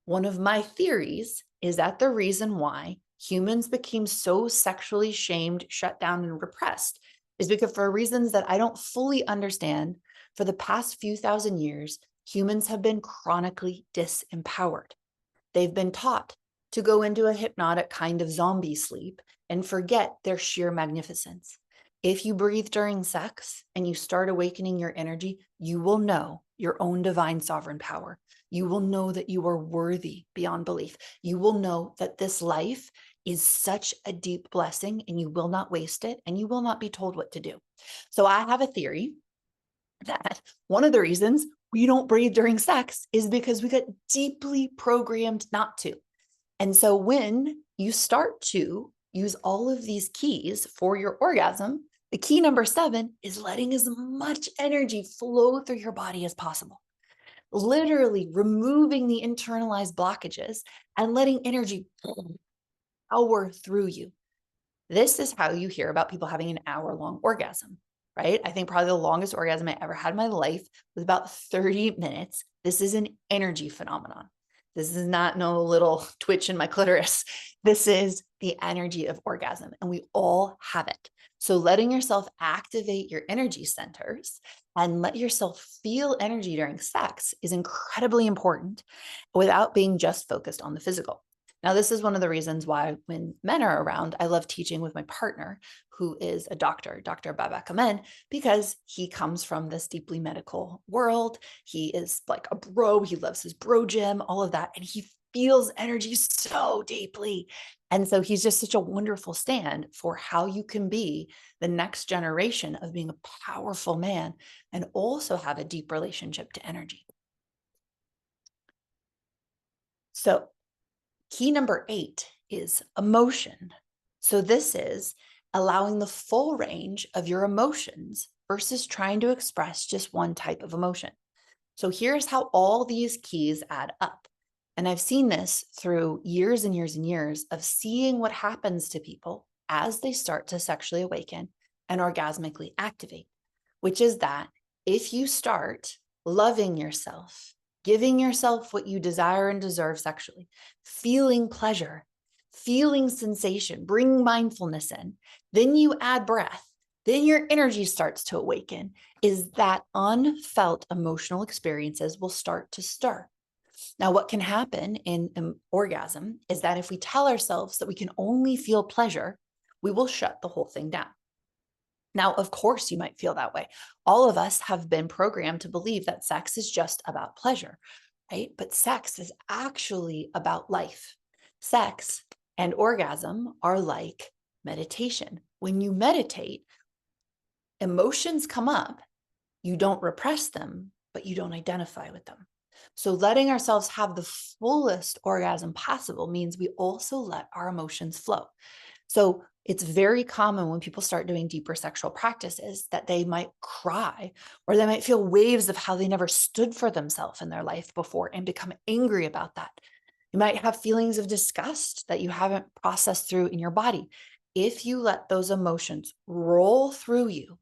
One of my theories is that the reason why humans became so sexually shamed, shut down, and repressed is because, for reasons that I don't fully understand, for the past few thousand years, humans have been chronically disempowered. They've been taught to go into a hypnotic kind of zombie sleep and forget their sheer magnificence. If you breathe during sex and you start awakening your energy, you will know your own divine sovereign power. You will know that you are worthy beyond belief. You will know that this life is such a deep blessing and you will not waste it and you will not be told what to do. So I have a theory that one of the reasons we don't breathe during sex is because we got deeply programmed not to. And so when you start to use all of these keys for your orgasm, the key number 7 is letting as much energy flow through your body as possible. Literally removing the internalized blockages and letting energy power through you. This is how you hear about people having an hour-long orgasm, right? I think probably the longest orgasm I ever had in my life was about 30 minutes. This is an energy phenomenon. This is not no little twitch in my clitoris. This is the energy of orgasm, and we all have it. So letting yourself activate your energy centers and let yourself feel energy during sex is incredibly important without being just focused on the physical. Now, this is one of the reasons why when men are around, I love teaching with my partner, who is a doctor, Dr. Babak Amen, because he comes from this deeply medical world. He is like a bro. He loves his bro gym, all of that. And he feels energy so deeply. And so he's just such a wonderful stand for how you can be the next generation of being a powerful man and also have a deep relationship to energy. So key number 8 is emotion. So this is allowing the full range of your emotions versus trying to express just one type of emotion. So here's how all these keys add up. And I've seen this through years and years and years of seeing what happens to people as they start to sexually awaken and orgasmically activate, which is that if you start loving yourself, giving yourself what you desire and deserve sexually, feeling pleasure, feeling sensation, bring mindfulness in, then you add breath, then your energy starts to awaken, is that unfelt emotional experiences will start to stir. Now, what can happen in an orgasm is that if we tell ourselves that we can only feel pleasure, we will shut the whole thing down. Now, of course, you might feel that way. All of us have been programmed to believe that sex is just about pleasure, right? But sex is actually about life. Sex and orgasm are like meditation. When you meditate, emotions come up. You don't repress them, but you don't identify with them. So letting ourselves have the fullest orgasm possible means we also let our emotions flow. So it's very common when people start doing deeper sexual practices that they might cry or they might feel waves of how they never stood for themselves in their life before and become angry about that. You might have feelings of disgust that you haven't processed through in your body. If you let those emotions roll through you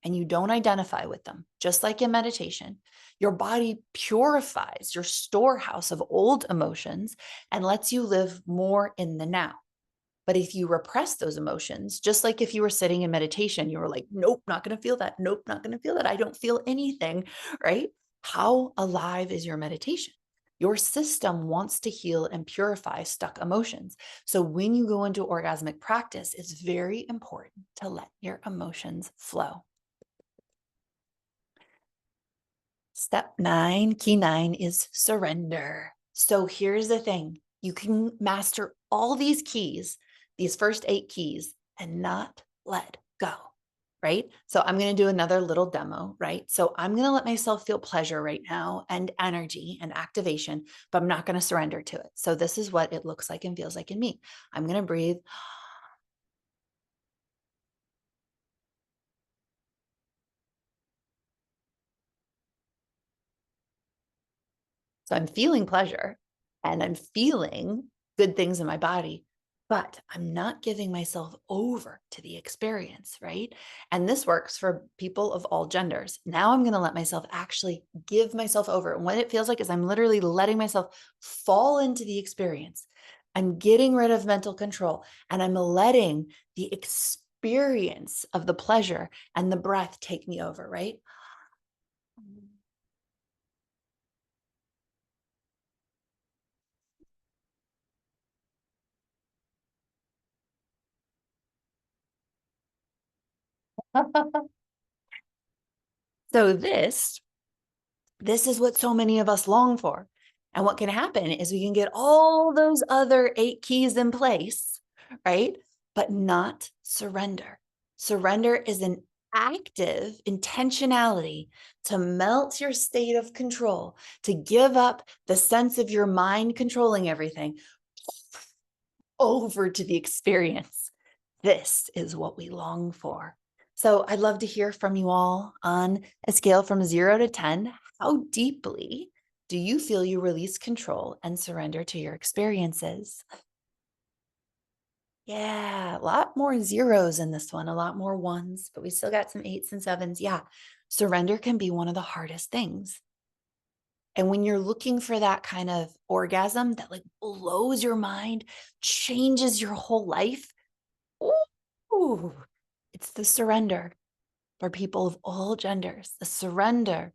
and you don't identify with them, just like in meditation, your body purifies your storehouse of old emotions and lets you live more in the now. But if you repress those emotions, just like if you were sitting in meditation, you were like, nope, not going to feel that. Nope, not going to feel that. I don't feel anything, right? How alive is your meditation? Your system wants to heal and purify stuck emotions. So when you go into orgasmic practice, it's very important to let your emotions flow. Step 9, key 9 is surrender. So here's the thing. You can master all these keys, these first 8 keys, and not let go, right? So I'm going to do another little demo, right? So I'm going to let myself feel pleasure right now and energy and activation, but I'm not going to surrender to it. So this is what it looks like and feels like in me. I'm going to breathe. So I'm feeling pleasure and I'm feeling good things in my body, but I'm not giving myself over to the experience, right? And this works for people of all genders. Now I'm going to let myself actually give myself over. And what it feels like is I'm literally letting myself fall into the experience. I'm getting rid of mental control and I'm letting the experience of the pleasure and the breath take me over, right? So this is what so many of us long for. And what can happen is we can get all those other 8 keys in place, right? But not surrender. Surrender is an active intentionality to melt your state of control, to give up the sense of your mind controlling everything over to the experience. This is what we long for. So I'd love to hear from you all on a scale from 0 to 10. How deeply do you feel you release control and surrender to your experiences? Yeah, a lot more zeros in this one, a lot more ones, but we still got some 8s and 7s. Yeah, surrender can be one of the hardest things. And when you're looking for that kind of orgasm that like blows your mind, changes your whole life, ooh, it's the surrender for people of all genders. The surrender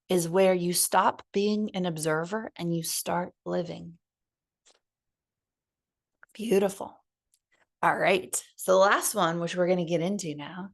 is where you stop being an observer and you start living. Beautiful. All right. So the last one, which we're going to get into now,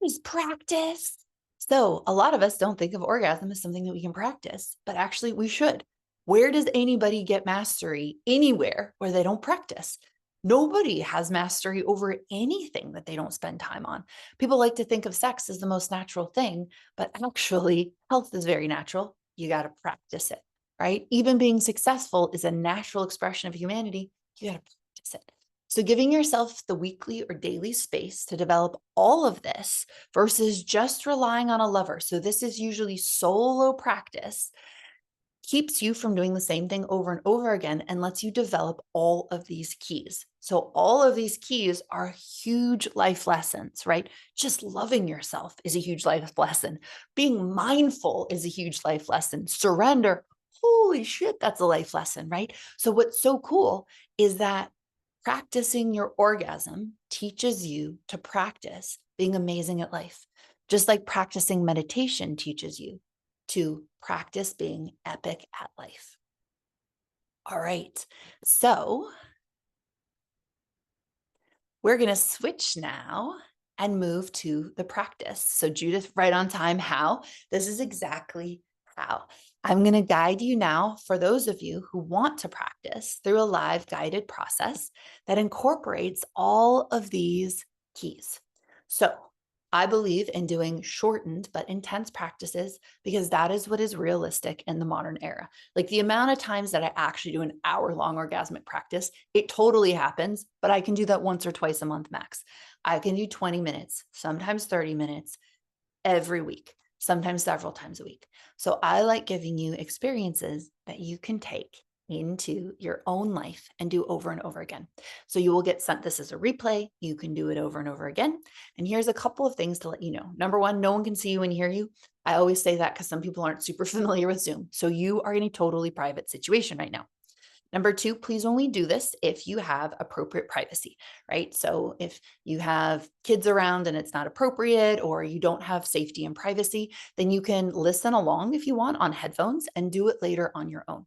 is practice. So a lot of us don't think of orgasm as something that we can practice, but actually we should. Where does anybody get mastery anywhere where they don't practice? Nobody has mastery over anything that they don't spend time on. People like to think of sex as the most natural thing, but actually health is very natural. You got to practice it, right? Even being successful is a natural expression of humanity. You got to practice it. So giving yourself the weekly or daily space to develop all of this versus just relying on a lover. So this is usually solo practice. keeps you from doing the same thing over and over again and lets you develop all of these keys. So all of these keys are huge life lessons, right? Just loving yourself is a huge life lesson. Being mindful is a huge life lesson. Surrender, holy shit, that's a life lesson, right? So what's so cool is that practicing your orgasm teaches you to practice being amazing at life, just like practicing meditation teaches you to practice being epic at life. All right, so we're going to switch now and move to the practice. So Judith, right on time, how? This is exactly how. I'm going to guide you now for those of you who want to practice through a live guided process that incorporates all of these keys. So I believe in doing shortened but intense practices because that is what is realistic in the modern era. Like the amount of times that I actually do an hour-long orgasmic practice, it totally happens, but I can do that once or twice a month max. I can do 20 minutes, sometimes 30 minutes every week, sometimes several times a week. So I like giving you experiences that you can take into your own life and do over and over again. So you will get sent this as a replay. You can do it over and over again. And here's a couple of things to let you know. Number one, no one can see you and hear you. I always say that because some people aren't super familiar with Zoom. So you are in a totally private situation right now. Number two, please only do this if you have appropriate privacy, right? So if you have kids around and it's not appropriate, or you don't have safety and privacy, then you can listen along if you want on headphones and do it later on your own.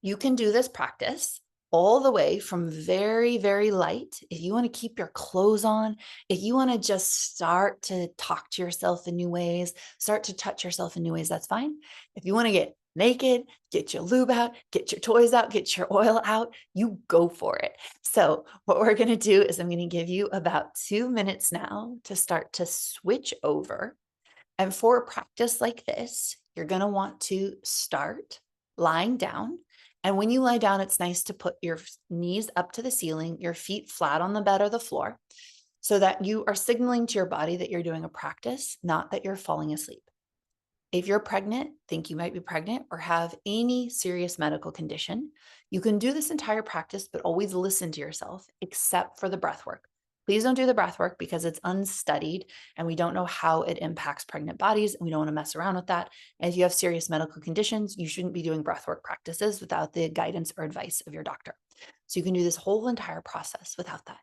You can do this practice all the way from very, very light. If you want to keep your clothes on, if you want to just start to talk to yourself in new ways, start to touch yourself in new ways, that's fine. If you want to get naked, get your lube out, get your toys out, get your oil out, you go for it. So what we're going to do is I'm going to give you about 2 minutes now to start to switch over. And for a practice like this, you're going to want to start lying down. And when you lie down, it's nice to put your knees up to the ceiling, your feet flat on the bed or the floor, so that you are signaling to your body that you're doing a practice, not that you're falling asleep. If you're pregnant, think you might be pregnant, or have any serious medical condition, you can do this entire practice, but always listen to yourself, except for the breath work. Please don't do the breath work because it's unstudied and we don't know how it impacts pregnant bodies. And we don't want to mess around with that. And if you have serious medical conditions, you shouldn't be doing breath work practices without the guidance or advice of your doctor. So you can do this whole entire process without that.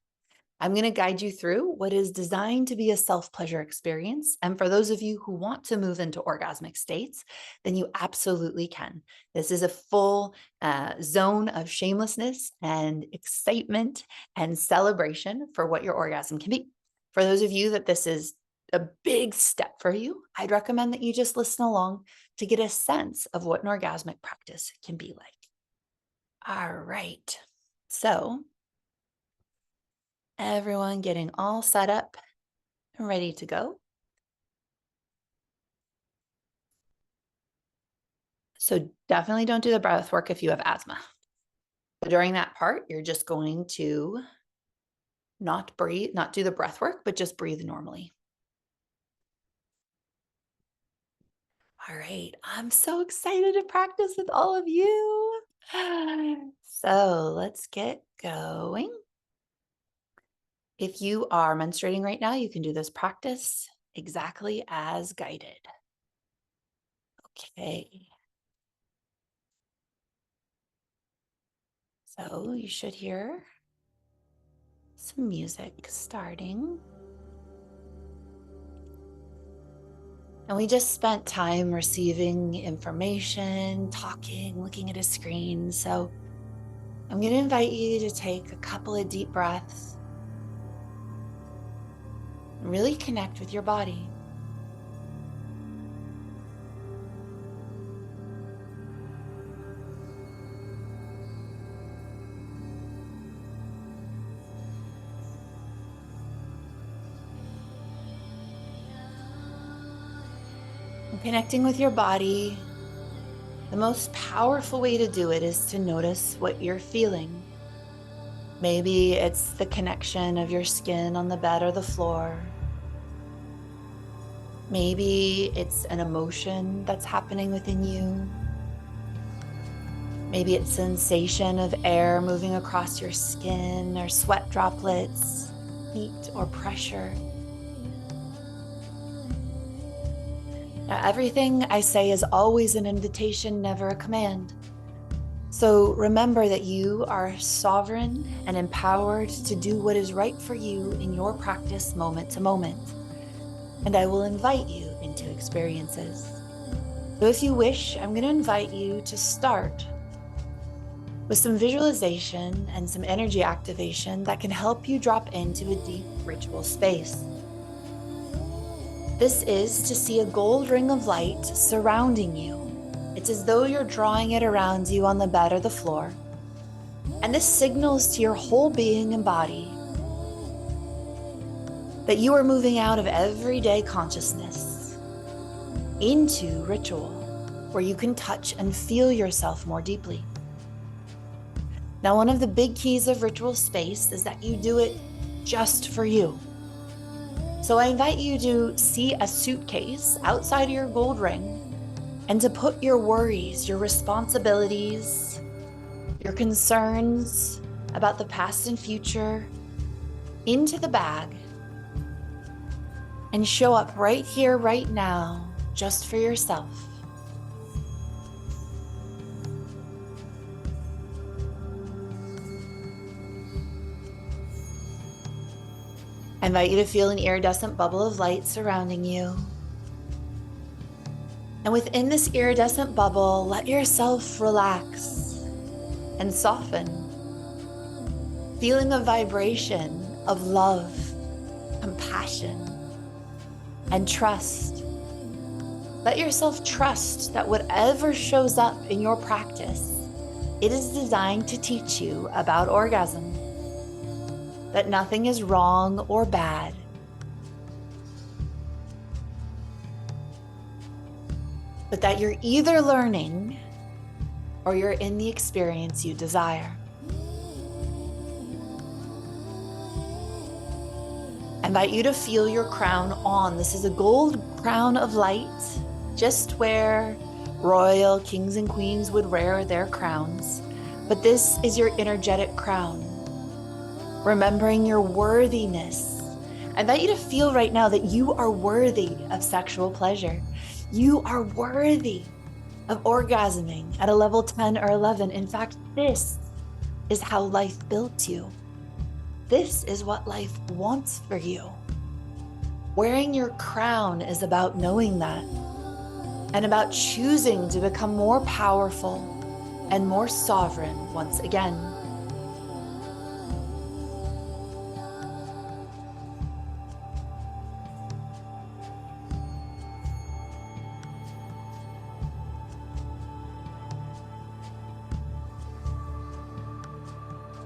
I'm going to guide you through what is designed to be a self-pleasure experience. And for those of you who want to move into orgasmic states, then you absolutely can. This is a full zone of shamelessness and excitement and celebration for what your orgasm can be. For those of you that this is a big step for you, I'd recommend that you just listen along to get a sense of what an orgasmic practice can be like. All right. So everyone getting all set up and ready to go. So definitely don't do the breath work if you have asthma. But during that part, you're just going to not breathe, not do the breath work, but just breathe normally. All right, I'm so excited to practice with all of you. So let's get going. If you are menstruating right now, you can do this practice exactly as guided. Okay. So you should hear some music starting. And we just spent time receiving information, talking, looking at a screen. So I'm going to invite you to take a couple of deep breaths and really connect with your body. And connecting with your body, the most powerful way to do it is to notice what you're feeling. Maybe it's the connection of your skin on the bed or the floor. Maybe it's an emotion that's happening within you. Maybe it's sensation of air moving across your skin or sweat droplets, heat or pressure. Now, everything I say is always an invitation, never a command. So remember that you are sovereign and empowered to do what is right for you in your practice moment to moment. And I will invite you into experiences. So if you wish, I'm going to invite you to start with some visualization and some energy activation that can help you drop into a deep ritual space. This is to see a gold ring of light surrounding you. It's as though you're drawing it around you on the bed or the floor. And this signals to your whole being and body that you are moving out of everyday consciousness into ritual, where you can touch and feel yourself more deeply. Now, one of the big keys of ritual space is that you do it just for you. So I invite you to see a suitcase outside of your gold ring and to put your worries, your responsibilities, your concerns about the past and future into the bag and show up right here, right now, just for yourself. I invite you to feel an iridescent bubble of light surrounding you. And within this iridescent bubble, let yourself relax and soften, feeling a vibration of love, compassion, and trust. Let yourself trust that whatever shows up in your practice, it is designed to teach you about orgasm, that nothing is wrong or bad. But that you're either learning or you're in the experience you desire. I invite you to feel your crown on. This is a gold crown of light, just where royal kings and queens would wear their crowns. But this is your energetic crown, remembering your worthiness. I invite you to feel right now that you are worthy of sexual pleasure. You are worthy of orgasming at a level 10 or 11. In fact, this is how life built you. This is what life wants for you. Wearing your crown is about knowing that and about choosing to become more powerful and more sovereign once again.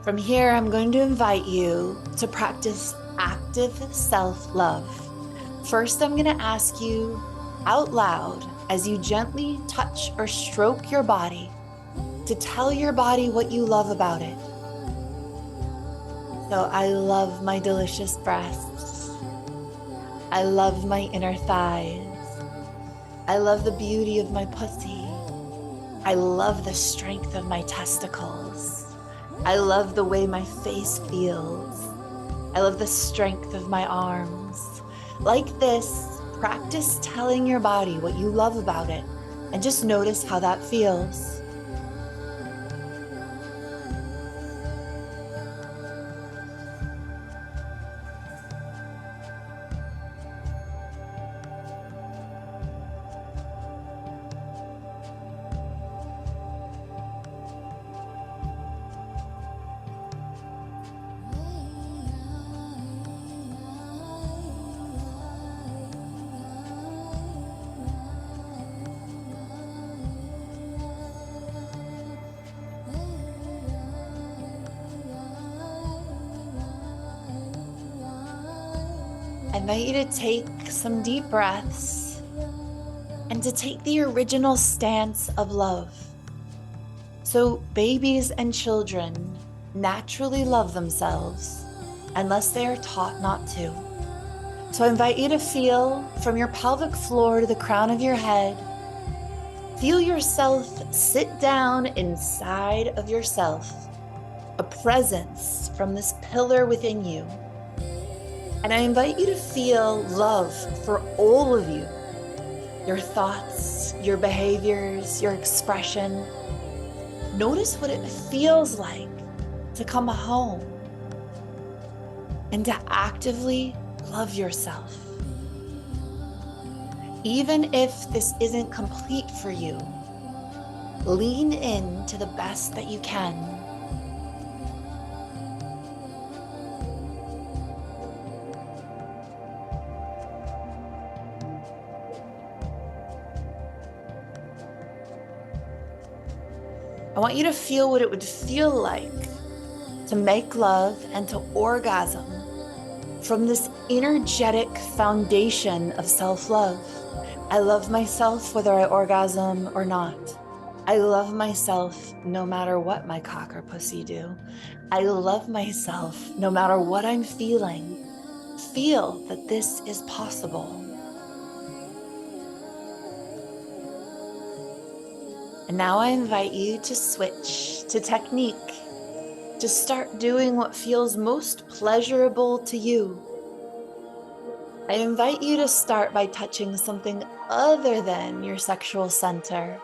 From here, I'm going to invite you to practice active self-love. First, I'm going to ask you out loud, as you gently touch or stroke your body, to tell your body what you love about it. So I love my delicious breasts. I love my inner thighs. I love the beauty of my pussy. I love the strength of my testicles. I love the way my face feels. I love the strength of my arms. Like this, practice telling your body what you love about it and just notice how that feels. I invite you to take some deep breaths and to take the original stance of love. So babies and children naturally love themselves unless they are taught not to. So I invite you to feel from your pelvic floor to the crown of your head, Feel yourself sit down inside of yourself, a presence from this pillar within you. And I invite you to feel love for all of you, your thoughts, your behaviors, your expression. Notice what it feels like to come home and to actively love yourself. Even if this isn't complete for you, lean in to the best that you can. I want you to feel what it would feel like to make love and to orgasm from this energetic foundation of self-love. I love myself whether I orgasm or not. I love myself no matter what my cock or pussy do. I love myself no matter what I'm feeling. Feel that this is possible. And now I invite you to switch to technique, to start doing what feels most pleasurable to you. I invite you to start by touching something other than your sexual center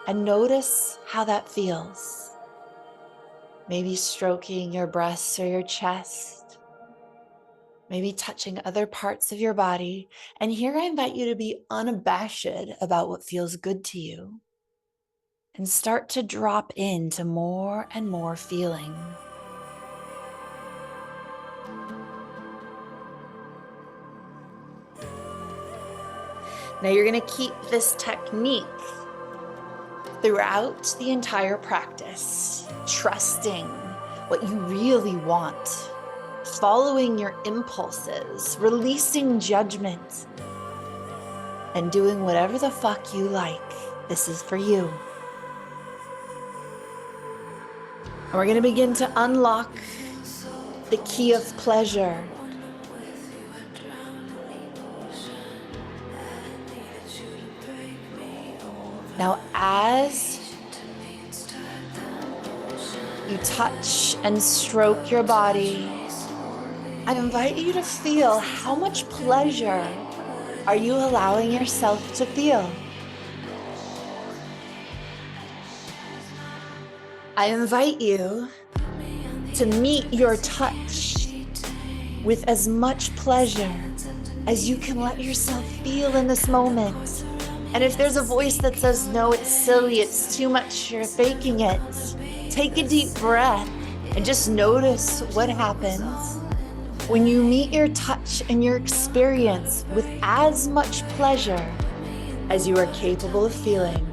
and notice how that feels. Maybe stroking your breasts or your chest, maybe touching other parts of your body. And here I invite you to be unabashed about what feels good to you and start to drop into more and more feeling. Now you're going to keep this technique throughout the entire practice, trusting what you really want, following your impulses, releasing judgment, and doing whatever the fuck you like. This is for you. And we're going to begin to unlock the key of pleasure. Now, as you touch and stroke your body, I invite you to feel how much pleasure are you allowing yourself to feel. I invite you to meet your touch with as much pleasure as you can let yourself feel in this moment. And if there's a voice that says, no, it's silly, it's too much, you're faking it, take a deep breath and just notice what happens when you meet your touch and your experience with as much pleasure as you are capable of feeling.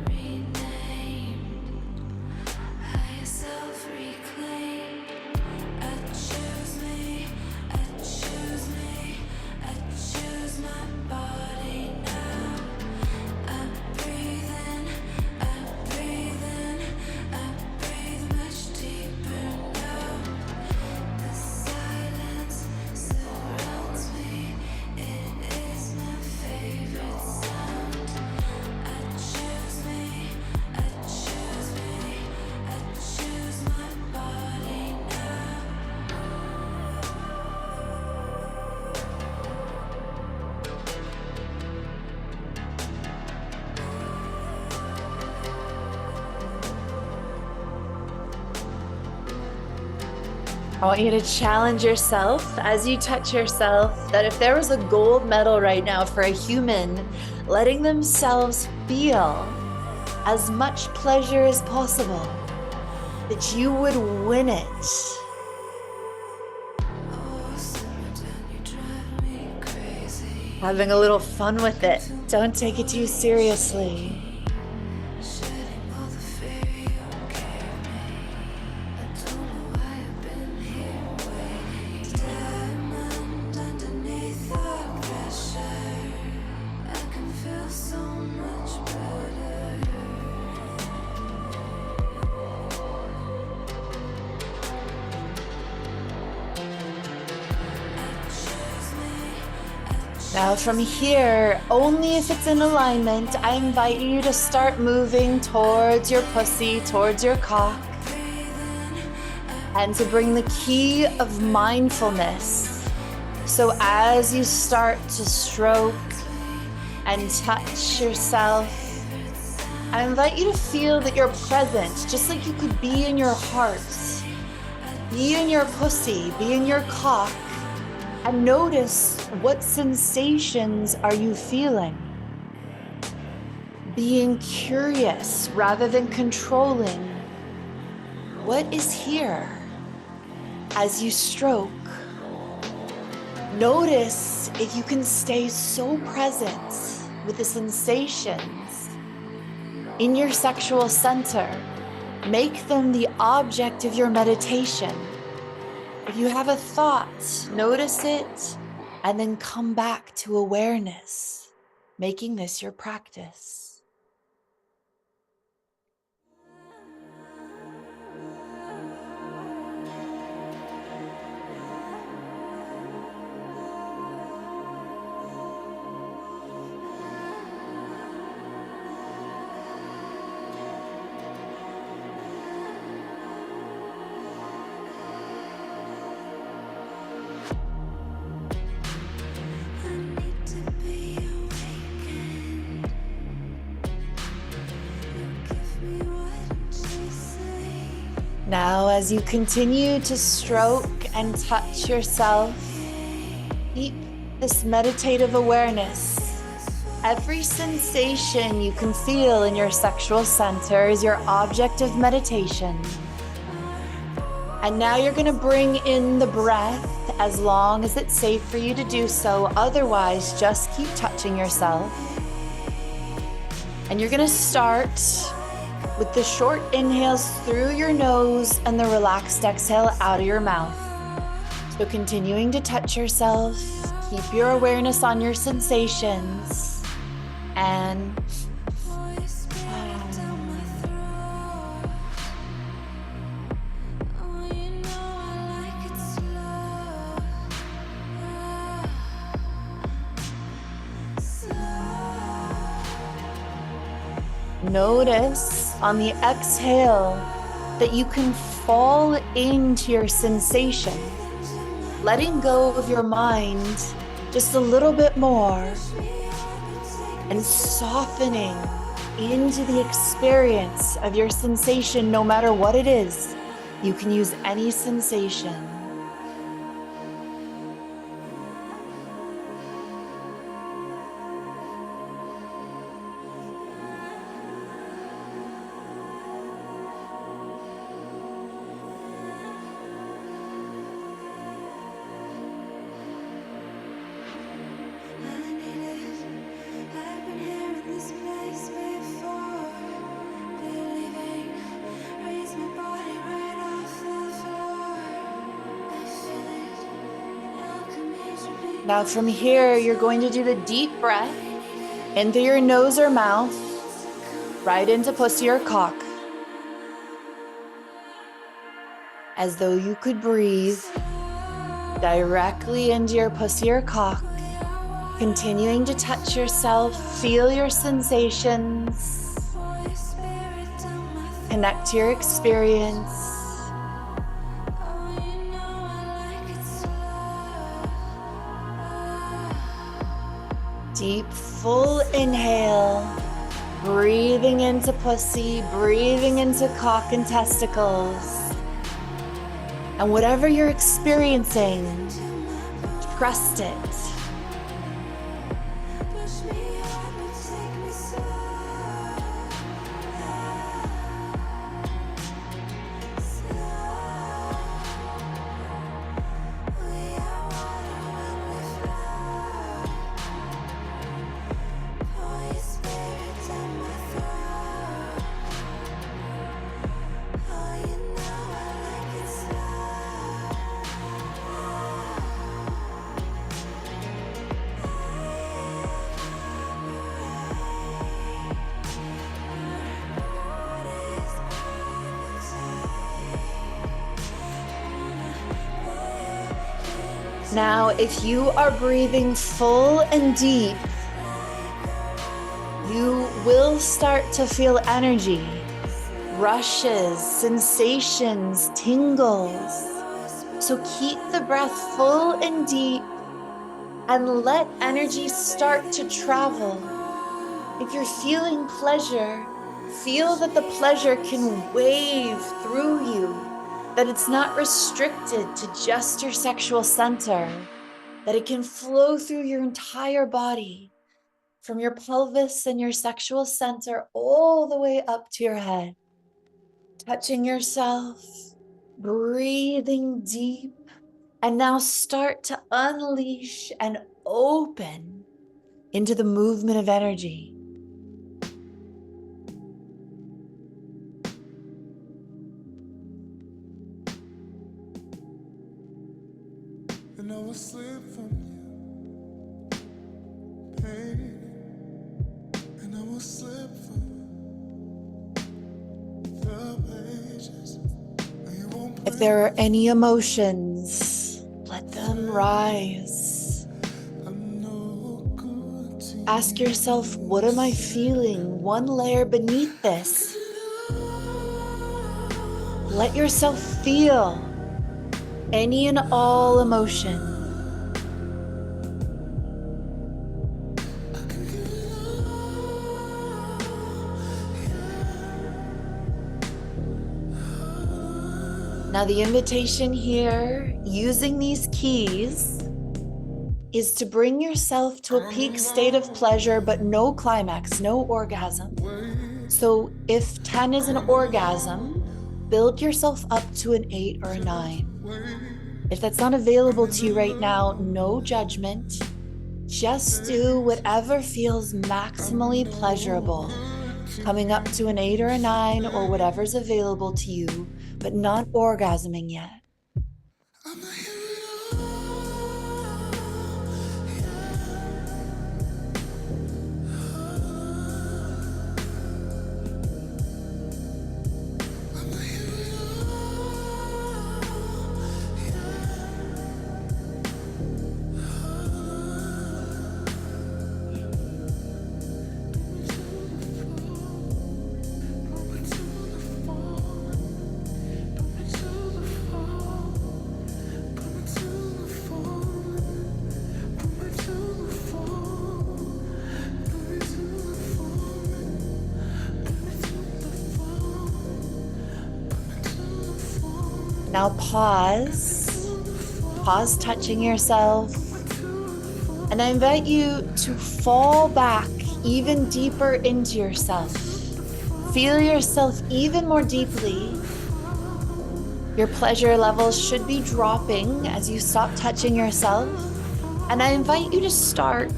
I want you to challenge yourself as you touch yourself that if there was a gold medal right now for a human letting themselves feel as much pleasure as possible, that you would win it. Having a little fun with it. Don't take it too seriously. Now from here, only if it's in alignment, I invite you to start moving towards your pussy, towards your cock, and to bring the key of mindfulness. So as you start to stroke and touch yourself, I invite you to feel that you're present, just like you could be in your heart, be in your pussy, be in your cock, and notice what sensations are you feeling. Being curious rather than controlling. What is here as you stroke? Notice if you can stay so present with the sensations in your sexual center. Make them the object of your meditation. If you have a thought, notice it, and then come back to awareness, making this your practice. Now, as you continue to stroke and touch yourself, keep this meditative awareness. Every sensation you can feel in your sexual center is your object of meditation. And now you're going to bring in the breath as long as it's safe for you to do so. Otherwise, just keep touching yourself. And you're going to start with the short inhales through your nose and the relaxed exhale out of your mouth. So continuing to touch yourself, keep your awareness on your sensations, and notice on the exhale that you can fall into your sensation, letting go of your mind just a little bit more and softening into the experience of your sensation, no matter what it is. You can use any sensation. Now from here, you're going to do the deep breath in through your nose or mouth, right into pussy or cock, as though you could breathe directly into your pussy or cock, continuing to touch yourself, feel your sensations, connect to your experience. Deep, full inhale, breathing into pussy, breathing into cock and testicles. And whatever you're experiencing, trust it. Now, if you are breathing full and deep, you will start to feel energy, rushes, sensations, tingles. So keep the breath full and deep and let energy start to travel. If you're feeling pleasure, feel that the pleasure can wave through you, that it's not restricted to just your sexual center, that it can flow through your entire body, from your pelvis and your sexual center all the way up to your head. Touching yourself, breathing deep, and now start to unleash and open into the movement of energy. And I will slip from you, pain, and I will slip from the pages. You won't If there are any emotions, let them rise. Ask yourself, what am I feeling? One layer beneath this. Let yourself feel any and all emotion. Now, the invitation here, using these keys, is to bring yourself to a peak state of pleasure, but no climax, no orgasm. So if 10 is an orgasm, build yourself up to an 8 or a 9. If that's not available to you right now, no judgment. Just do whatever feels maximally pleasurable, coming up to an 8 or a 9 or whatever's available to you, but not orgasming yet. Now pause touching yourself. And I invite you to fall back even deeper into yourself. Feel yourself even more deeply. Your pleasure levels should be dropping as you stop touching yourself. And I invite you to start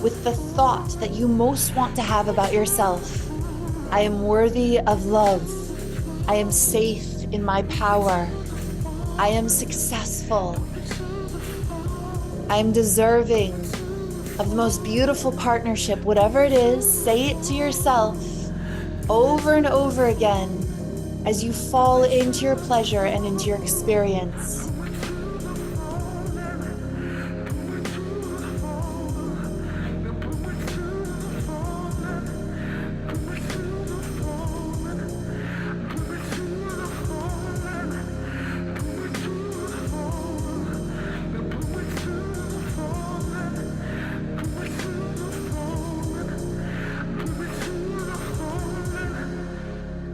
with the thought that you most want to have about yourself. I am worthy of love. I am safe in my power. I am successful. I am deserving of the most beautiful partnership. Whatever it is, say it to yourself over and over again as you fall into your pleasure and into your experience.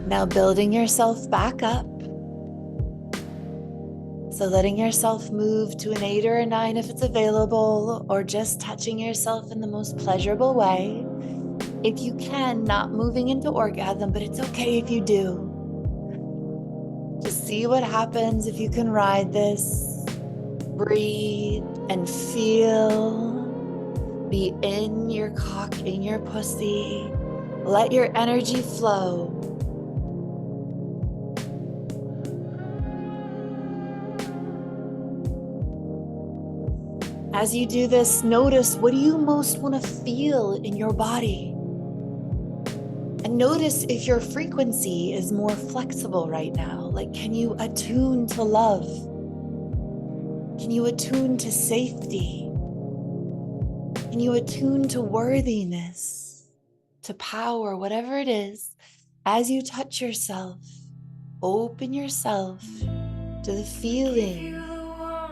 Now building yourself back up. So letting yourself move to an 8 or a 9 if it's available, or just touching yourself in the most pleasurable way. If you can, not moving into orgasm, but it's okay if you do. Just see what happens if you can ride this. Breathe and feel. Be in your cock, in your pussy. Let your energy flow. As you do this, notice, what do you most want to feel in your body? And notice if your frequency is more flexible right now. Like, can you attune to love? Can Can you attune to safety? Can you attune to worthiness, to power, whatever it is? As you touch yourself, open yourself to the feeling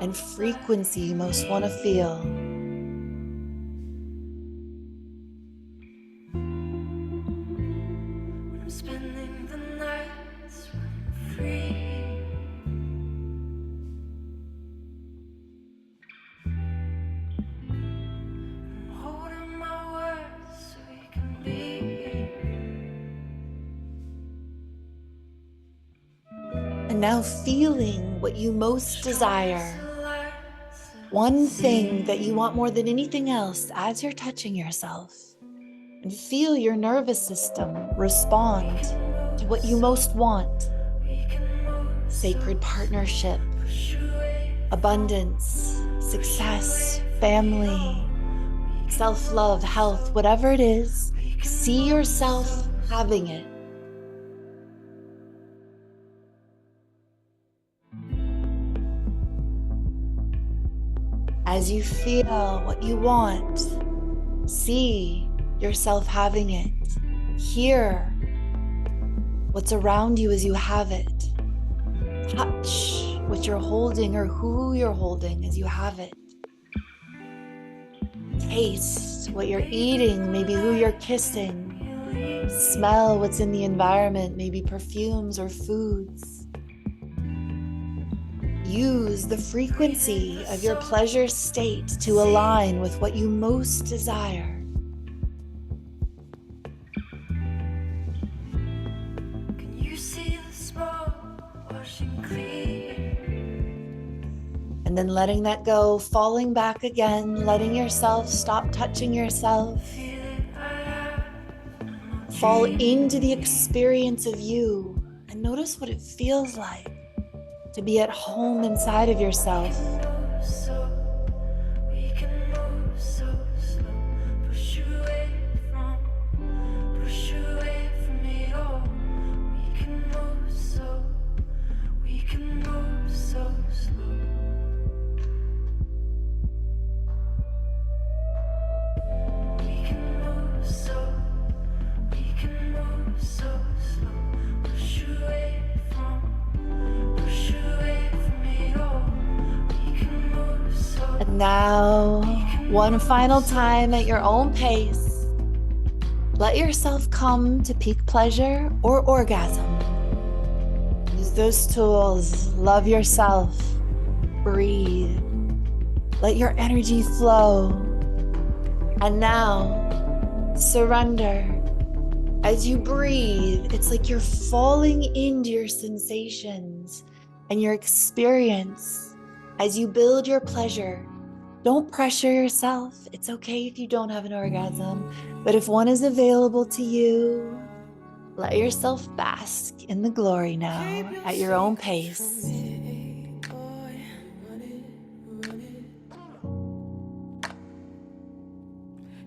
and frequency you most want to feel. I'm spending the nights running free. I'm holding my words so we can be. And now feeling what you most desire. One thing that you want more than anything else as you're touching yourself. And feel your nervous system respond to what you most want. Sacred partnership, abundance, success, family, self-love, health, whatever it is, see yourself having it. As you feel what you want, see yourself having it. Hear what's around you as you have it. Touch what you're holding or who you're holding as you have it. Taste what you're eating, maybe who you're kissing. Smell what's in the environment, maybe perfumes or foods. Use the frequency of your pleasure state to align with what you most desire. Can you see the smoke washing clear? And then letting that go, falling back again, letting yourself stop touching yourself. Fall into the experience of you and notice what it feels like to be at home inside of yourself. Now, one final time at your own pace, let yourself come to peak pleasure or orgasm. Use those tools. Love yourself. Breathe. Let your energy flow. And now, surrender. As you breathe, it's like you're falling into your sensations and your experience as you build your pleasure. Don't pressure yourself. It's okay if you don't have an orgasm, but if one is available to you, let yourself bask in the glory now at your own pace.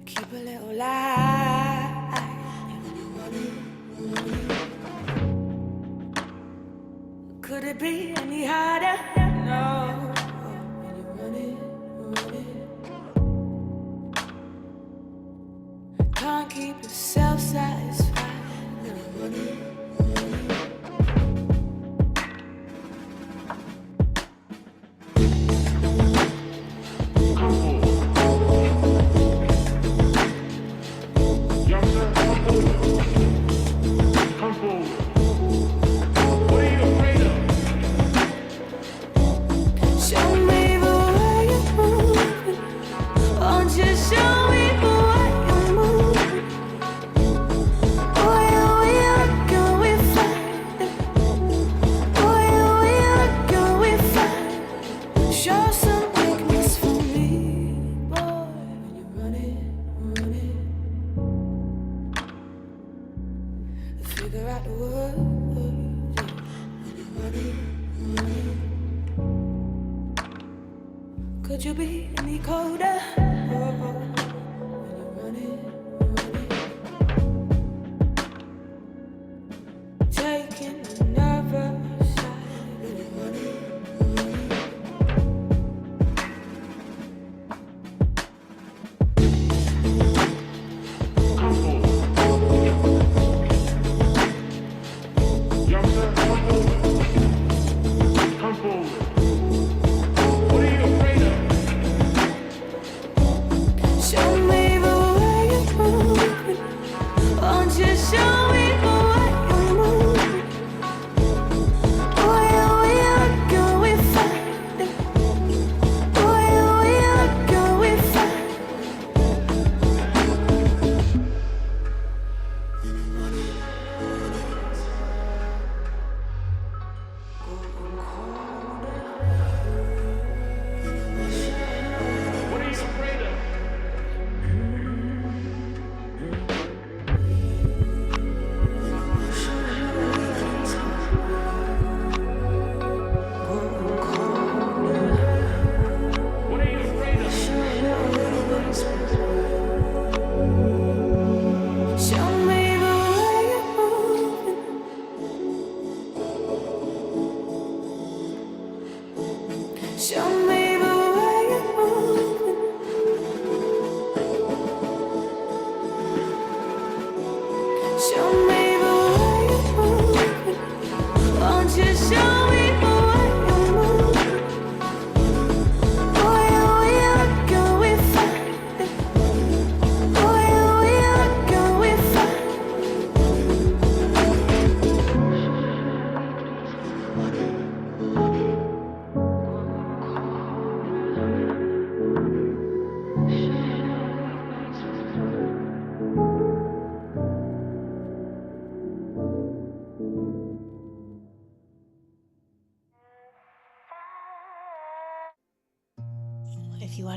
Keep a little light. Could it be any harder? No. Can't keep yourself satisfied. Figure out the words. Could you be any colder? Taking another side.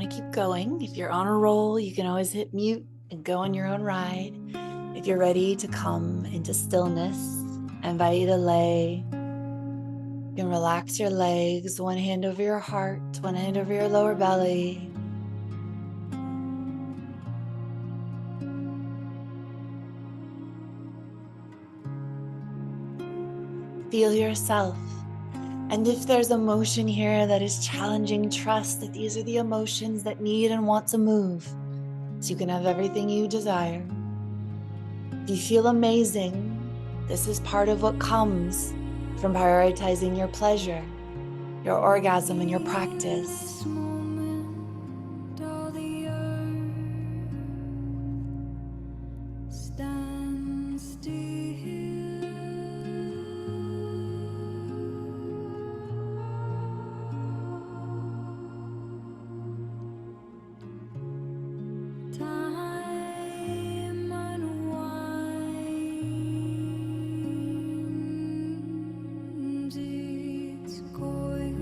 want to keep going, if you're on a roll, you can always hit mute and go on your own ride. If you're ready to come into stillness, I invite you to lay. You can relax your legs, one hand over your heart, one hand over your lower belly. Feel yourself. And if there's emotion here that is challenging, trust that these are the emotions that need and want to move, so you can have everything you desire. If you feel amazing, this is part of what comes from prioritizing your pleasure, your orgasm, and your practice. This moment, all the earth stands still. Time unwinds its coil.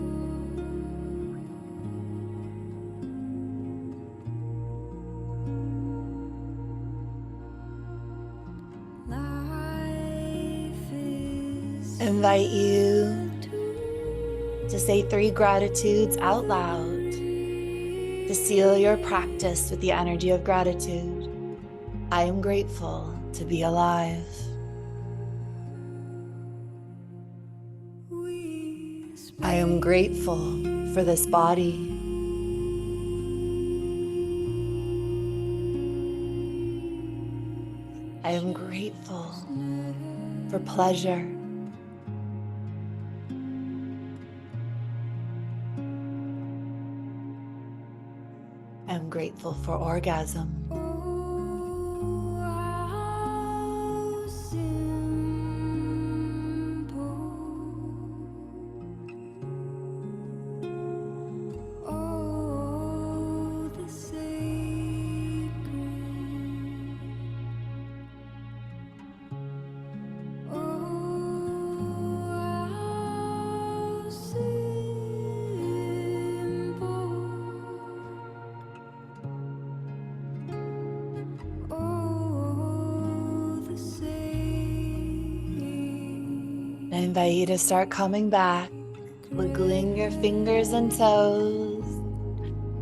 Life is Invite you to say 3 gratitudes out loud, to seal your practice with the energy of gratitude. I am grateful to be alive. I am grateful for this body. I am grateful for pleasure. I am grateful for orgasm. Oh, how simple. Oh, the sacred. Oh, how simple. Oh, the sacred. I invite you to start coming back, wiggling your fingers and toes,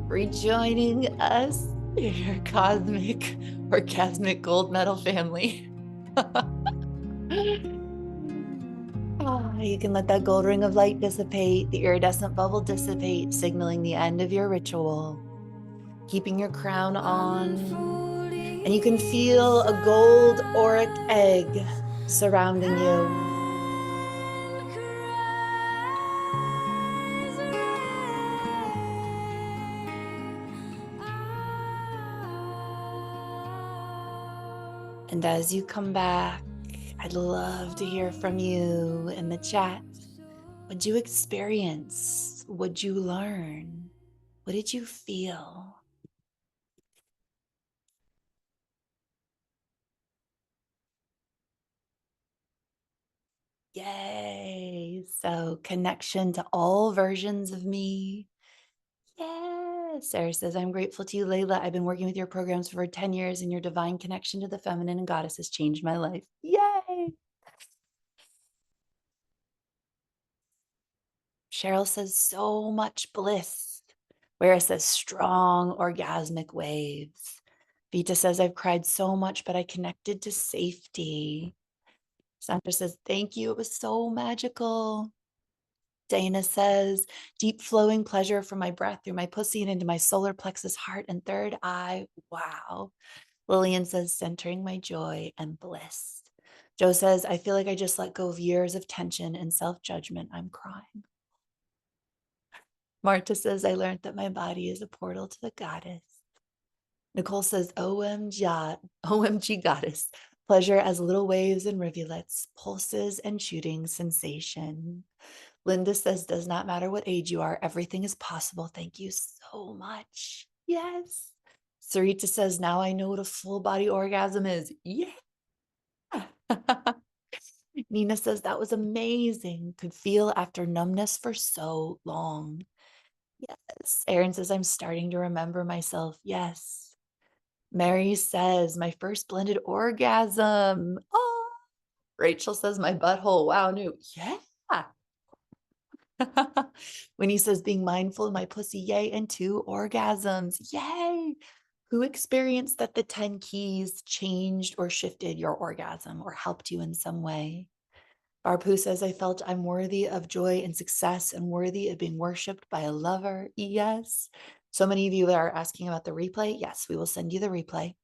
rejoining us in your cosmic orgasmic gold medal family. You can let that gold ring of light dissipate, the iridescent bubble dissipate, signaling the end of your ritual. Keeping your crown on, and you can feel a gold auric egg surrounding you. And as you come back, I'd love to hear from you in the chat. What'd you experience? What'd you learn? What did you feel? Yay! So connection to all versions of me. Yes. Sarah says, I'm grateful to you, Layla. I've been working with your programs for 10 years and your divine connection to the feminine and goddess has changed my life. Yay. Cheryl says, so much bliss. Where says strong orgasmic waves. Vita says, I've cried so much, but I connected to safety. Sandra says, thank you. It was so magical. Dana says, deep flowing pleasure from my breath through my pussy and into my solar plexus, heart, and third eye. Wow. Lillian says, centering my joy and bliss. Joe says, I feel like I just let go of years of tension and self-judgment. I'm crying. Marta says, I learned that my body is a portal to the goddess. Nicole says, OMG goddess. Pleasure as little waves and rivulets, pulses and shooting sensation. Linda says, does not matter what age you are, everything is possible. Thank you so much. Yes. Sarita says, now I know what a full body orgasm is. Yeah. Nina says, that was amazing. Could feel after numbness for so long. Yes. Aaron says, I'm starting to remember myself. Yes. Mary says, my first blended orgasm. Oh, Rachel says, my butthole. Wow, new. Yeah. When he says, being mindful of my pussy. Yay. And 2 orgasms. Yay. Who experienced that the 10 keys changed or shifted your orgasm or helped you in some way? Barpu says, I felt I'm worthy of joy and success and worthy of being worshiped by a lover. Yes. So many of you are asking about the replay. Yes, we will send you the replay.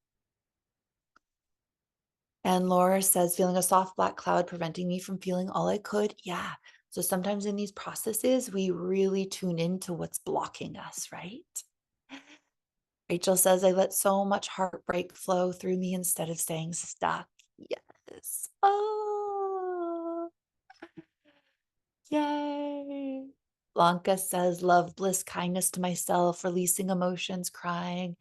And Laura says, feeling a soft black cloud preventing me from feeling all I could. Yeah. So sometimes in these processes, we really tune into what's blocking us, right? Rachel says, I let so much heartbreak flow through me instead of staying stuck. Yes. Oh, yay. Blanca says, love, bliss, kindness to myself, releasing emotions, crying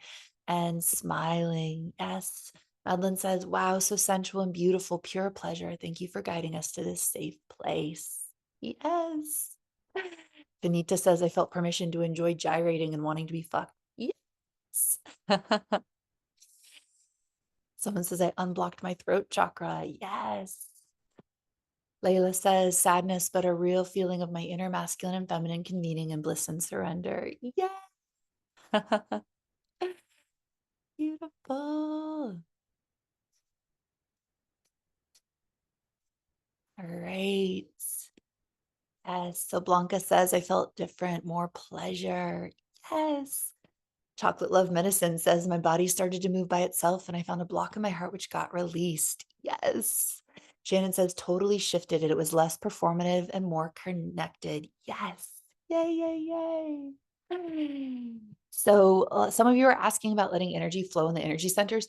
and smiling. Yes. Madeline says, wow, so sensual and beautiful, pure pleasure. Thank you for guiding us to this safe place. Yes. Benita says, I felt permission to enjoy gyrating and wanting to be fucked. Yes. Someone says, I unblocked my throat chakra. Yes. Layla says, sadness, but a real feeling of my inner masculine and feminine convening in bliss and surrender. Yeah. Beautiful. All right. Yes. So Blanca says, I felt different, more pleasure. Yes. Chocolate Love Medicine says, my body started to move by itself and I found a block in my heart which got released. Yes. Shannon says, totally shifted it. It was less performative and more connected. Yes. Yay, yay, yay. So some of you are asking about letting energy flow in the energy centers.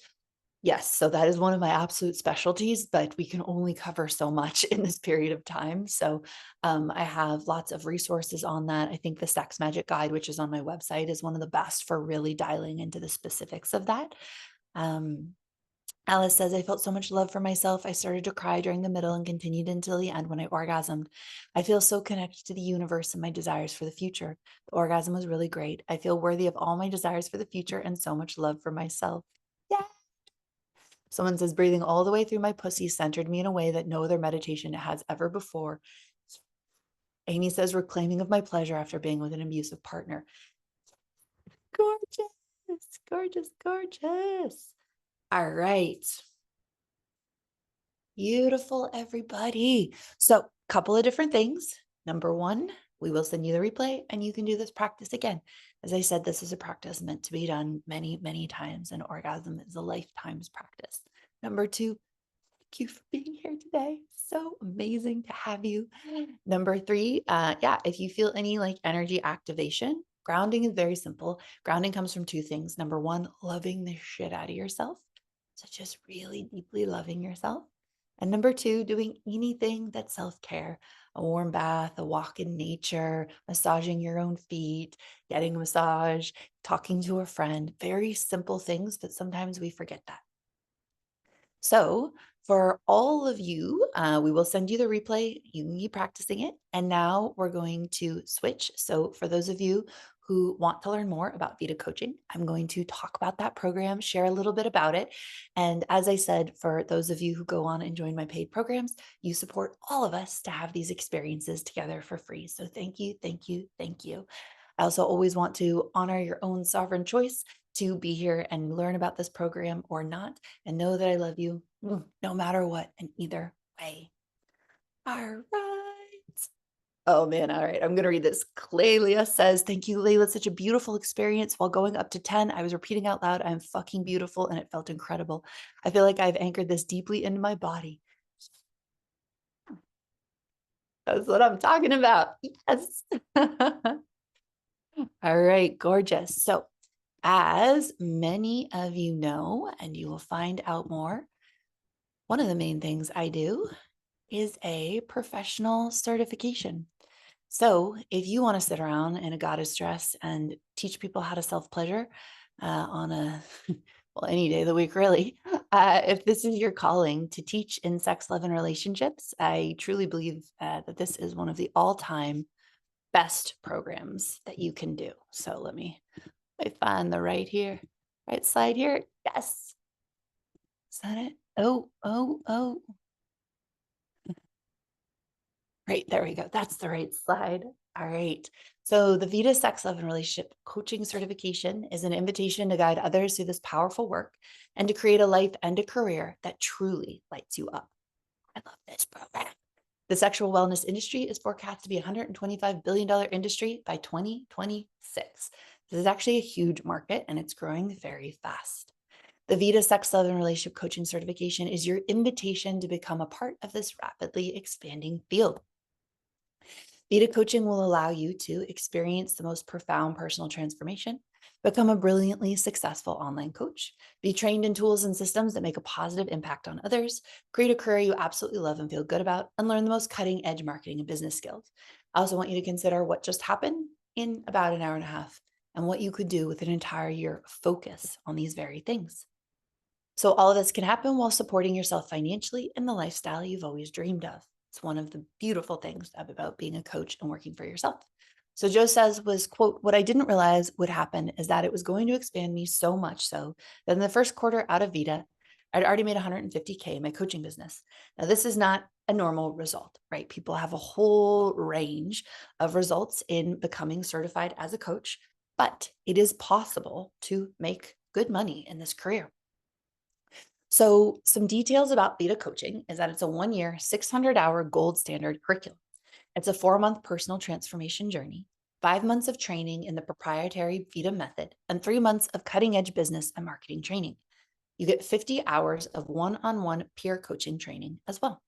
Yes, so that is one of my absolute specialties, but we can only cover so much in this period of time. So I have lots of resources on that. I think the Sex Magic Guide, which is on my website, is one of the best for really dialing into the specifics of that. Alice says, I felt so much love for myself. I started to cry during the middle and continued until the end when I orgasmed. I feel so connected to the universe and my desires for the future. The orgasm was really great. I feel worthy of all my desires for the future and so much love for myself. Yeah. Someone says, breathing all the way through my pussy centered me in a way that no other meditation has ever before. Amy says, reclaiming of my pleasure after being with an abusive partner. Gorgeous, gorgeous, gorgeous. All right. Beautiful, everybody. So, couple of different things. Number one, we will send you the replay and you can do this practice again. As I said, this is a practice meant to be done many, many times, and orgasm is a lifetime's practice. Number two, thank you for being here today. So amazing to have you. Number three, yeah, if you feel any like energy activation, grounding is very simple. Grounding comes from 2 things. Number one, loving the shit out of yourself. So just really deeply loving yourself. And number 2, doing anything that's self-care, a warm bath, a walk in nature, massaging your own feet, getting a massage, talking to a friend, very simple things, but sometimes we forget that. So for all of you, we will send you the replay. You can keep practicing it. And now we're going to switch. So for those of you who want to learn more about Vita coaching, I'm going to talk about that program, share a little bit about it. And as I said, for those of you who go on and join my paid programs, you support all of us to have these experiences together for free. So thank you, thank you, thank you. I also always want to honor your own sovereign choice to be here and learn about this program or not, and know that I love you no matter what, in either way. All right. Oh man, all right. I'm gonna read this. Claylia says, thank you, Layla. Such a beautiful experience. While going up to 10, I was repeating out loud, I'm fucking beautiful, and it felt incredible. I feel like I've anchored this deeply into my body. That's what I'm talking about. Yes. All right, gorgeous. So as many of you know, and you will find out more, one of the main things I do is a professional certification. So if you want to sit around in a goddess dress and teach people how to self-pleasure on a, well, any day of the week, really, if this is your calling to teach in sex, love, and relationships, I truly believe that this is one of the all-time best programs that you can do. So let me find the right slide here. Yes. Is that it? Oh. Right, there we go. That's the right slide. All right. So the Vita Sex, Love, and Relationship Coaching Certification is an invitation to guide others through this powerful work and to create a life and a career that truly lights you up. I love this program. The sexual wellness industry is forecast to be a $125 billion industry by 2026. This is actually a huge market and it's growing very fast. The Vita Sex, Love, and Relationship Coaching Certification is your invitation to become a part of this rapidly expanding field. Vita coaching will allow you to experience the most profound personal transformation, become a brilliantly successful online coach, be trained in tools and systems that make a positive impact on others, create a career you absolutely love and feel good about, and learn the most cutting edge marketing and business skills. I also want you to consider what just happened in about an hour and a half and what you could do with an entire year of focus on these very things. So all of this can happen while supporting yourself financially in the lifestyle you've always dreamed of. It's one of the beautiful things about being a coach and working for yourself. So Joe says was, quote, what I didn't realize would happen is that it was going to expand me so much so that in the first quarter out of Vita, I'd already made 150K in my coaching business. Now, this is not a normal result, right? People have a whole range of results in becoming certified as a coach, but it is possible to make good money in this career. So, some details about Vita coaching is that it's a 1 year, 600-hour gold standard curriculum. It's a 4-month personal transformation journey, 5 months of training in the proprietary Vita method, and 3 months of cutting edge business and marketing training. You get 50 hours of one-on-one peer coaching training as well.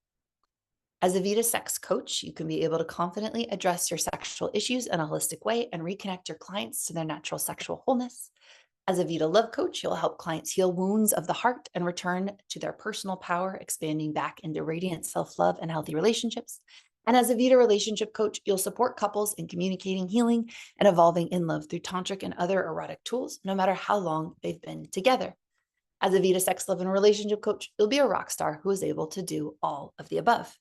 As a Vita sex coach, you can be able to confidently address your sexual issues in a holistic way and reconnect your clients to their natural sexual wholeness. As a Vita Love Coach, you'll help clients heal wounds of the heart and return to their personal power, expanding back into radiant self-love and healthy relationships. And as a Vita Relationship Coach, you'll support couples in communicating, healing, and evolving in love through tantric and other erotic tools, no matter how long they've been together. As a Vita Sex, Love, and Relationship Coach, you'll be a rock star who is able to do all of the above.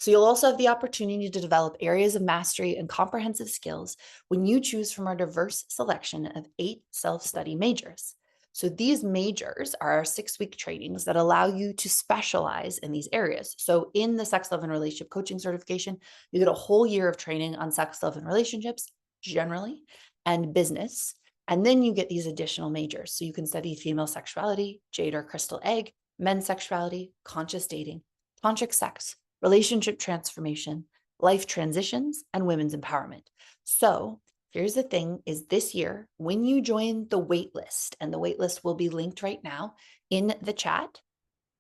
So you'll also have the opportunity to develop areas of mastery and comprehensive skills when you choose from our diverse selection of 8 self-study majors. So these majors are our 6-week trainings that allow you to specialize in these areas. So in the Sex, Love, and Relationship Coaching Certification, you get a whole year of training on sex, love, and relationships generally, and business. And then you get these additional majors. So you can study female sexuality, jade or crystal egg, men's sexuality, conscious dating, tantric sex, relationship transformation, life transitions, and women's empowerment. So here's the thing is this year, when you join the waitlist, and the waitlist will be linked right now in the chat,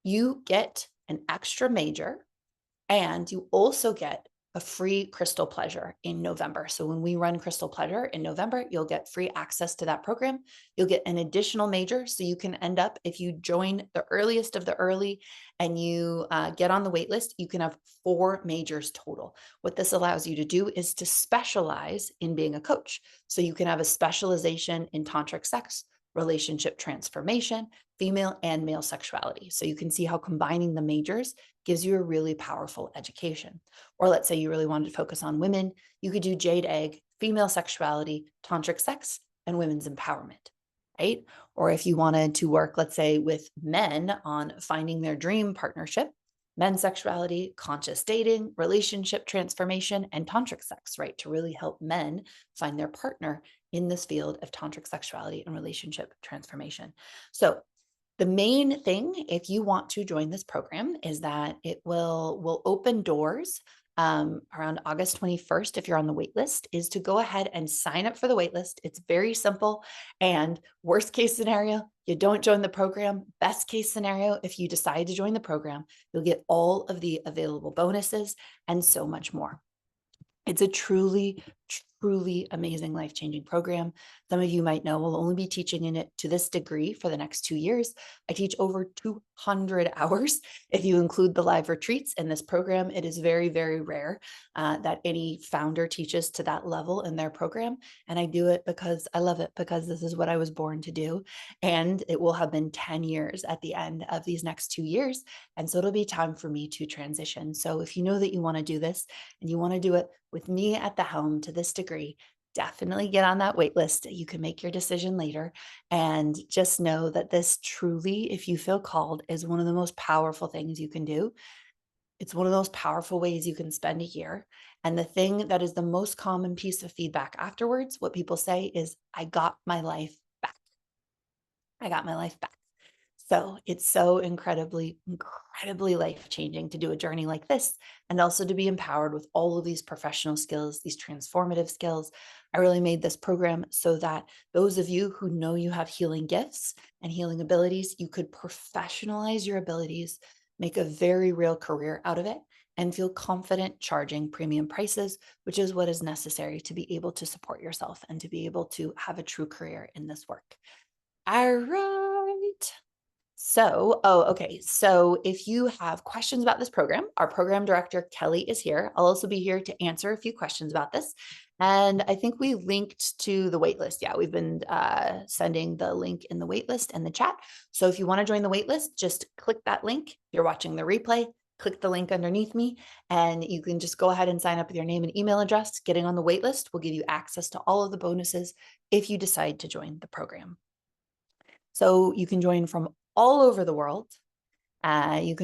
you get an extra major and you also get a free Crystal Pleasure in November. So when we run Crystal Pleasure in November, you'll get free access to that program. You'll get an additional major. So you can end up, if you join the earliest of the early and you get on the wait list, you can have 4 majors total. What this allows you to do is to specialize in being a coach. So you can have a specialization in tantric sex, relationship transformation, female and male sexuality. So you can see how combining the majors gives you a really powerful education. Or let's say you really wanted to focus on women, you could do Jade Egg, female sexuality, tantric sex, and women's empowerment, right? Or if you wanted to work, let's say, with men on finding their dream partnership, men's sexuality, conscious dating, relationship transformation, and tantric sex, right? To really help men find their partner in this field of tantric sexuality and relationship transformation. So the main thing, if you want to join this program, is that it will open doors around August 21st, if you're on the wait list, is to go ahead and sign up for the wait list. It's very simple. And worst case scenario, you don't join the program. Best case scenario, if you decide to join the program, you'll get all of the available bonuses and so much more. It's a truly, truly amazing life-changing program. Some of you might know we'll only be teaching in it to this degree for the next 2 years. I teach over 200 hours. If you include the live retreats in this program, it is very, very rare that any founder teaches to that level in their program. And I do it because I love it, because this is what I was born to do. And it will have been 10 years at the end of these next 2 years. And so it'll be time for me to transition. So if you know that you want to do this and you want to do it with me at the helm to the this degree, definitely get on that wait list. You can make your decision later. And just know that this truly, if you feel called, is one of the most powerful things you can do. It's one of those powerful ways you can spend a year. And the thing that is the most common piece of feedback afterwards, what people say is, I got my life back. I got my life back. So it's so incredibly, incredibly life-changing to do a journey like this, and also to be empowered with all of these professional skills, these transformative skills. I really made this program so that those of you who know you have healing gifts and healing abilities, you could professionalize your abilities, make a very real career out of it, and feel confident charging premium prices, which is what is necessary to be able to support yourself and to be able to have a true career in this work. All right. So, okay. So if you have questions about this program, our program director, Kelly, is here. I'll also be here to answer a few questions about this. And I think we linked to the waitlist. Yeah, we've been sending the link in the waitlist and the chat. So if you want to join the waitlist, just click that link. If you're watching the replay, click the link underneath me, and you can just go ahead and sign up with your name and email address. Getting on the waitlist will give you access to all of the bonuses if you decide to join the program. So you can join from all over the world. And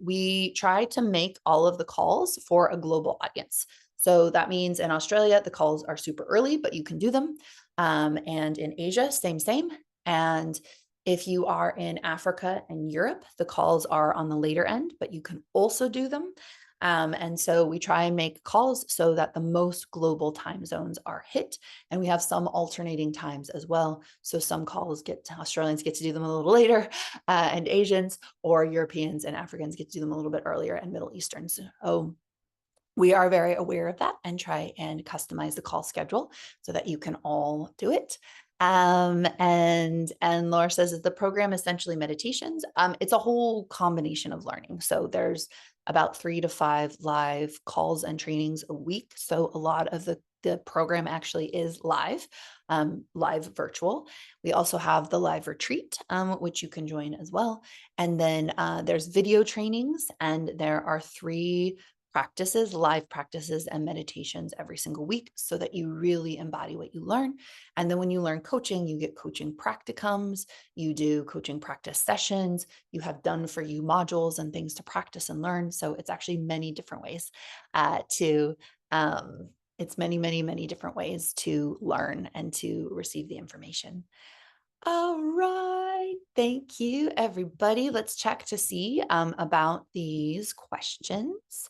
we try to make all of the calls for a global audience. So that means in Australia, the calls are super early, but you can do them. And in Asia, same. And if you are in Africa and Europe, the calls are on the later end, but you can also do them. And so we try and make calls so that the most global time zones are hit. And we have some alternating times as well. So some calls Australians get to do them a little later, and Asians or Europeans and Africans get to do them a little bit earlier, and Middle Easterns. So we are very aware of that and try and customize the call schedule so that you can all do it. And Laura says that the program essentially meditations. It's a whole combination of learning. So there's about 3 to 5 live calls and trainings a week. So a lot of the program actually is live virtual. We also have the live retreat, which you can join as well. And then there's video trainings, and there are 3 live practices and meditations every single week so that you really embody what you learn. And then when you learn coaching, you get coaching practicums, you do coaching practice sessions, you have done for you modules and things to practice and learn. So it's actually many different ways it's many different ways to learn and to receive the information. All right. Thank you, everybody. Let's check to see about these questions.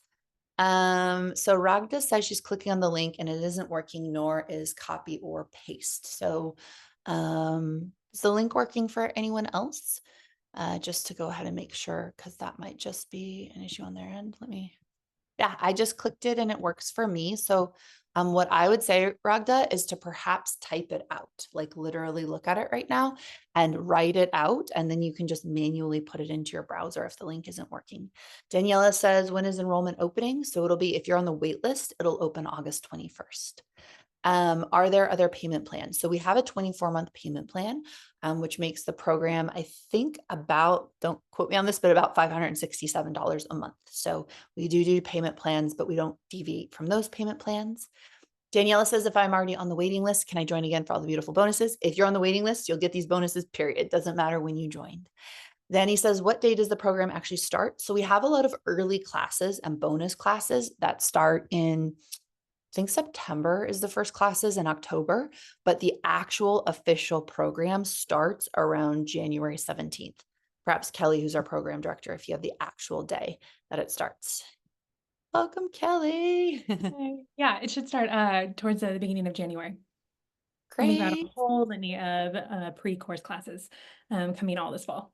So Ragda says she's clicking on the link and it isn't working, nor is copy or paste. So is the link working for anyone else? Just to go ahead and make sure, because that might just be an issue on their end. Yeah, I just clicked it and it works for me. So what I would say, Ragda, is to perhaps type it out, like literally look at it right now and write it out. And then you can just manually put it into your browser if the link isn't working. Daniela says, when is enrollment opening? So it'll be, if you're on the wait list, it'll open August 21st. Are there other payment plans? So we have a 24-month payment plan, which makes the program, I think about, don't quote me on this, but about $567 a month. So we do payment plans, but we don't deviate from those payment plans. Daniela says, if I'm already on the waiting list, can I join again for all the beautiful bonuses? If you're on the waiting list, you'll get these bonuses, period. It doesn't matter when you joined. Then he says, what day does the program actually start? So we have a lot of early classes and bonus classes that start in, I think September is the first classes, in October, but the actual official program starts around January 17th. Perhaps Kelly, who's our program director, if you have the actual day that it starts. Welcome, Kelly. Yeah, it should start towards the beginning of January. Great. We've got a whole litany of pre-course classes coming all this fall.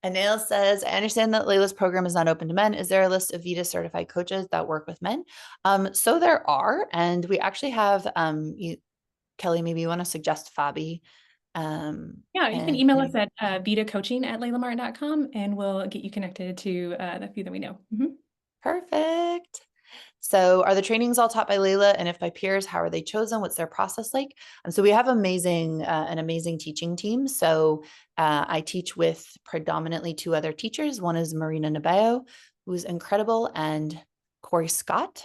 Anil says, I understand that Layla's program is not open to men. Is there a list of VITA certified coaches that work with men? So there are, and we actually have, Kelly, maybe you want to suggest Fabi. Yeah, you can email us at vitacoaching@laylamartin.com and we'll get you connected to the few that we know. Perfect. So are the trainings all taught by Layla? And if by peers, how are they chosen? What's their process like? So we have an amazing teaching team. So I teach with predominantly 2 other teachers. One is Marina Nabayo, who's incredible, and Corey Scott.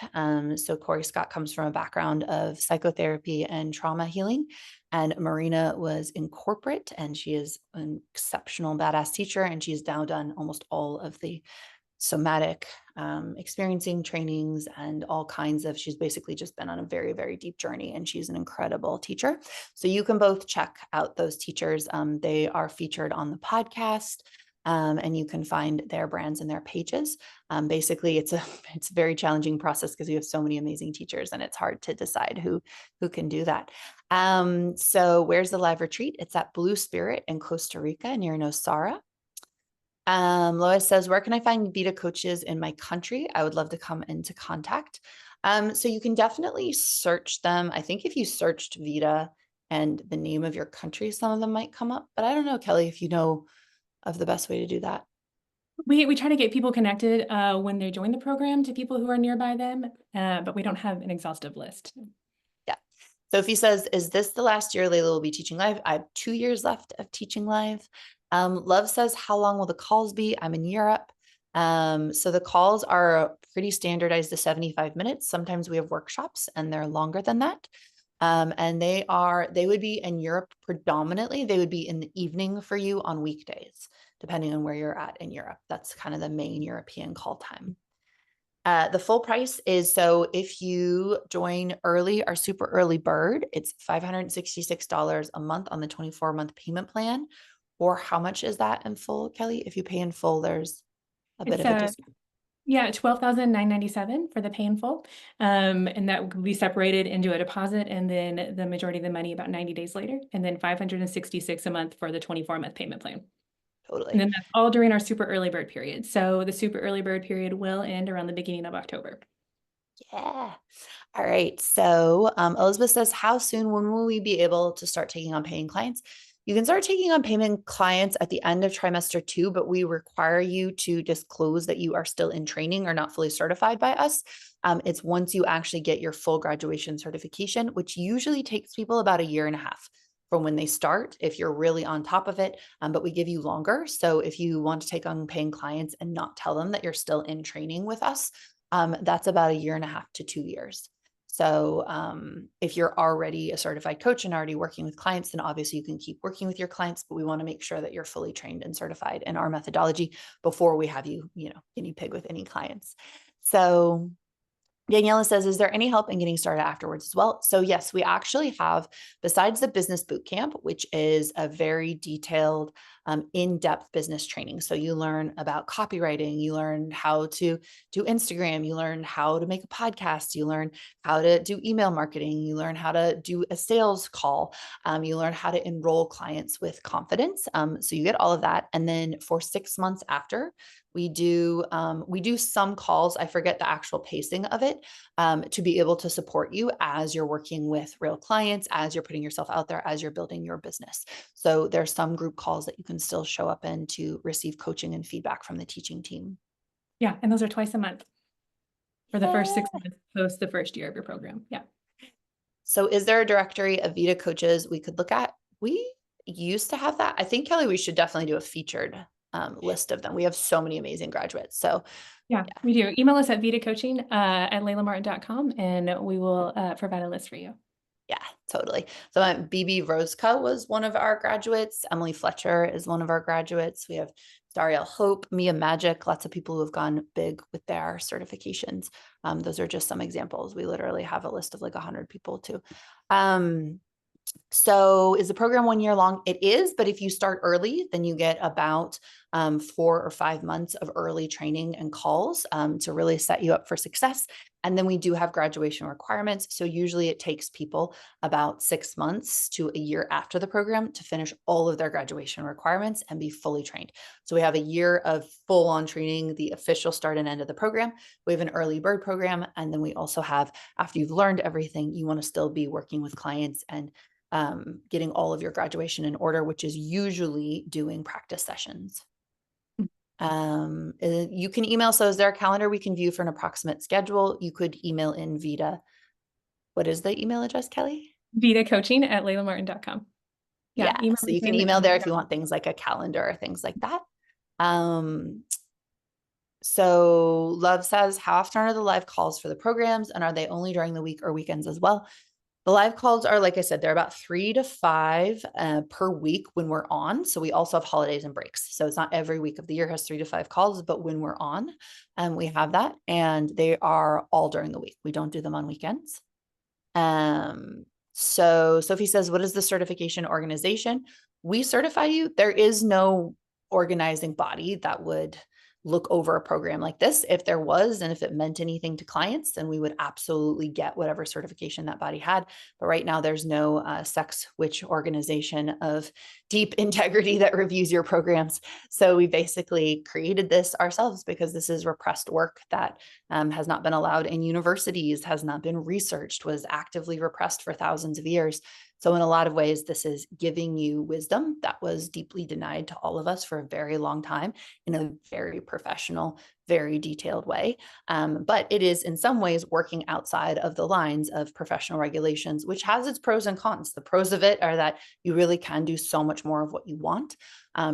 So Corey Scott comes from a background of psychotherapy and trauma healing. And Marina was in corporate, and she is an exceptional badass teacher. And she's now done almost all of the somatic experiencing trainings and all kinds of, she's basically just been on a very, very deep journey, and she's an incredible teacher. So you can both check out those teachers. They are featured on the podcast. And you can find their brands and their pages. Basically, it's a very challenging process because you have so many amazing teachers, and it's hard to decide who can do that. So where's the live retreat? It's at Blue Spirit in Costa Rica near Nosara. Lois says, where can I find Vita coaches in my country? I would love to come into contact. So you can definitely search them. I think if you searched Vita and the name of your country, some of them might come up, but I don't know, Kelly, if you know of the best way to do that. We try to get people connected when they join the program to people who are nearby them, but we don't have an exhaustive list. Yeah. Sophie says, is this the last year Layla will be teaching live? I have 2 years left of teaching live. Love says, how long will the calls be? I'm in Europe. So the calls are pretty standardized to 75 minutes. Sometimes we have workshops and they're longer than that. And they would be in Europe predominantly. They would be in the evening for you on weekdays, depending on where you're at in Europe. That's kind of the main European call time. The full price is, so if you join early, our super early bird, it's $566 a month on the 24-month payment plan. Or how much is that in full, Kelly? If you pay in full, there's a bit of a discount. Yeah, $12,997 for the pay in full. And that will be separated into a deposit and then the majority of the money about 90 days later, and then $566 a month for the 24-month payment plan. Totally. And then that's all during our super early bird period. So the super early bird period will end around the beginning of October. Yeah. All right. So Elizabeth says, how soon, when will we be able to start taking on paying clients? You can start taking on payment clients at the end of trimester 2, but we require you to disclose that you are still in training or not fully certified by us. It's once you actually get your full graduation certification, which usually takes people about 1.5 years from when they start, if you're really on top of it, but we give you longer. So if you want to take on paying clients and not tell them that you're still in training with us, that's about 1.5 years to 2 years. So if you're already a certified coach and already working with clients, then obviously you can keep working with your clients, but we want to make sure that you're fully trained and certified in our methodology before we have you, guinea pig with any clients. So Daniela says, is there any help in getting started afterwards as well? So yes, we actually have, besides the business bootcamp, which is a very detailed, in-depth business training. So you learn about copywriting, you learn how to do Instagram, you learn how to make a podcast, you learn how to do email marketing, you learn how to do a sales call, you learn how to enroll clients with confidence. So you get all of that. And then for 6 months after, we do some calls. I forget the actual pacing of it, to be able to support you as you're working with real clients, as you're putting yourself out there, as you're building your business. So there's some group calls that you can still show up in to receive coaching and feedback from the teaching team. Yeah, and those are twice a month for the first 6 months post the first year of your program. Yeah. So is there a directory of Vita coaches we could look at? We used to have that. I think, Kelly, we should definitely do a featured list of them. We have so many amazing graduates. So yeah, we do. Email us at vitacoaching at laylamartin.com and we will provide a list for you. Yeah, totally. So BB Roseca was one of our graduates. Emily Fletcher is one of our graduates. We have Dariel Hope, Mia Magic, lots of people who have gone big with their certifications. Those are just some examples. We literally have a list of like 100 people too. So is the program 1 year long? It is, but if you start early, then you get about 4 or 5 months of early training and calls to really set you up for success. And then we do have graduation requirements. So usually it takes people about 6 months to 1 year after the program to finish all of their graduation requirements and be fully trained. So we have 1 year of full on training, the official start and end of the program. We have an early bird program. And then we also have, after you've learned everything, you want to still be working with clients and getting all of your graduation in order, which is usually doing practice sessions. You can email. So is there a calendar we can view for an approximate schedule? You could email in Vita. What is the email address, Kelly? Vitacoaching at laylamartin.com. Yeah. So you can email there if you want things like a calendar or things like that. So Love says, how often are the live calls for the programs, and are they only during the week or weekends as well? The live calls are, like I said, they're about 3 to 5 per week when we're on. So we also have holidays and breaks. So it's not every week of the year has 3 to 5 calls, but when we're on, we have that, and they are all during the week. We don't do them on weekends. So Sophie says, what is the certification organization? We certify you. There is no organizing body that would look over a program like this. If there was, and if it meant anything to clients, then we would absolutely get whatever certification that body had. But right now, there's no sex witch organization of deep integrity that reviews your programs. So we basically created this ourselves because this is repressed work that has not been allowed in universities, has not been researched, was actively repressed for thousands of years. So in a lot of ways, this is giving you wisdom that was deeply denied to all of us for a very long time in a very professional, very detailed way. But it is in some ways working outside of the lines of professional regulations, which has its pros and cons. The pros of it are that you really can do so much more of what you want.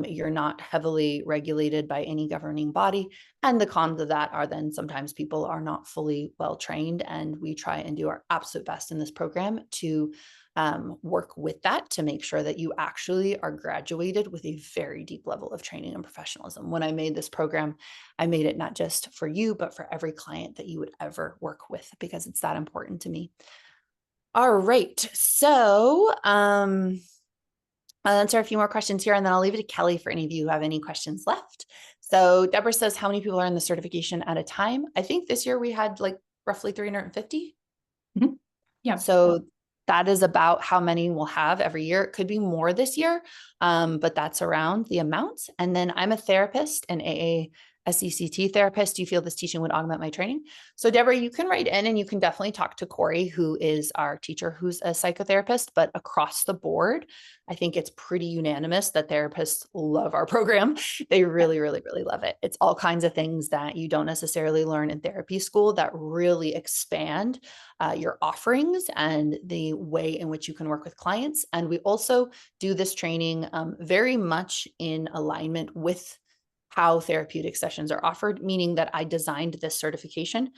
You're not heavily regulated by any governing body. And the cons of that are then sometimes people are not fully well trained. And we try and do our absolute best in this program to work with that to make sure that you actually are graduated with a very deep level of training and professionalism. When I made this program, I made it not just for you, but for every client that you would ever work with, because it's that important to me. All right. So I'll answer a few more questions here, and then I'll leave it to Kelly for any of you who have any questions left. So Deborah says, how many people are in the certification at a time? I think this year we had like roughly 350. Mhm. Yeah. So that is about how many we'll have every year. It could be more this year, but that's around the amount. And then I'm a therapist, an AA SECT therapist. Do you feel this teaching would augment my training? So Deborah, you can write in and you can definitely talk to Corey, who is our teacher, who's a psychotherapist, but across the board, I think it's pretty unanimous that therapists love our program. They really, really, really love it. It's all kinds of things that you don't necessarily learn in therapy school that really expand your offerings and the way in which you can work with clients. And we also do this training very much in alignment with how therapeutic sessions are offered, meaning that I designed this certification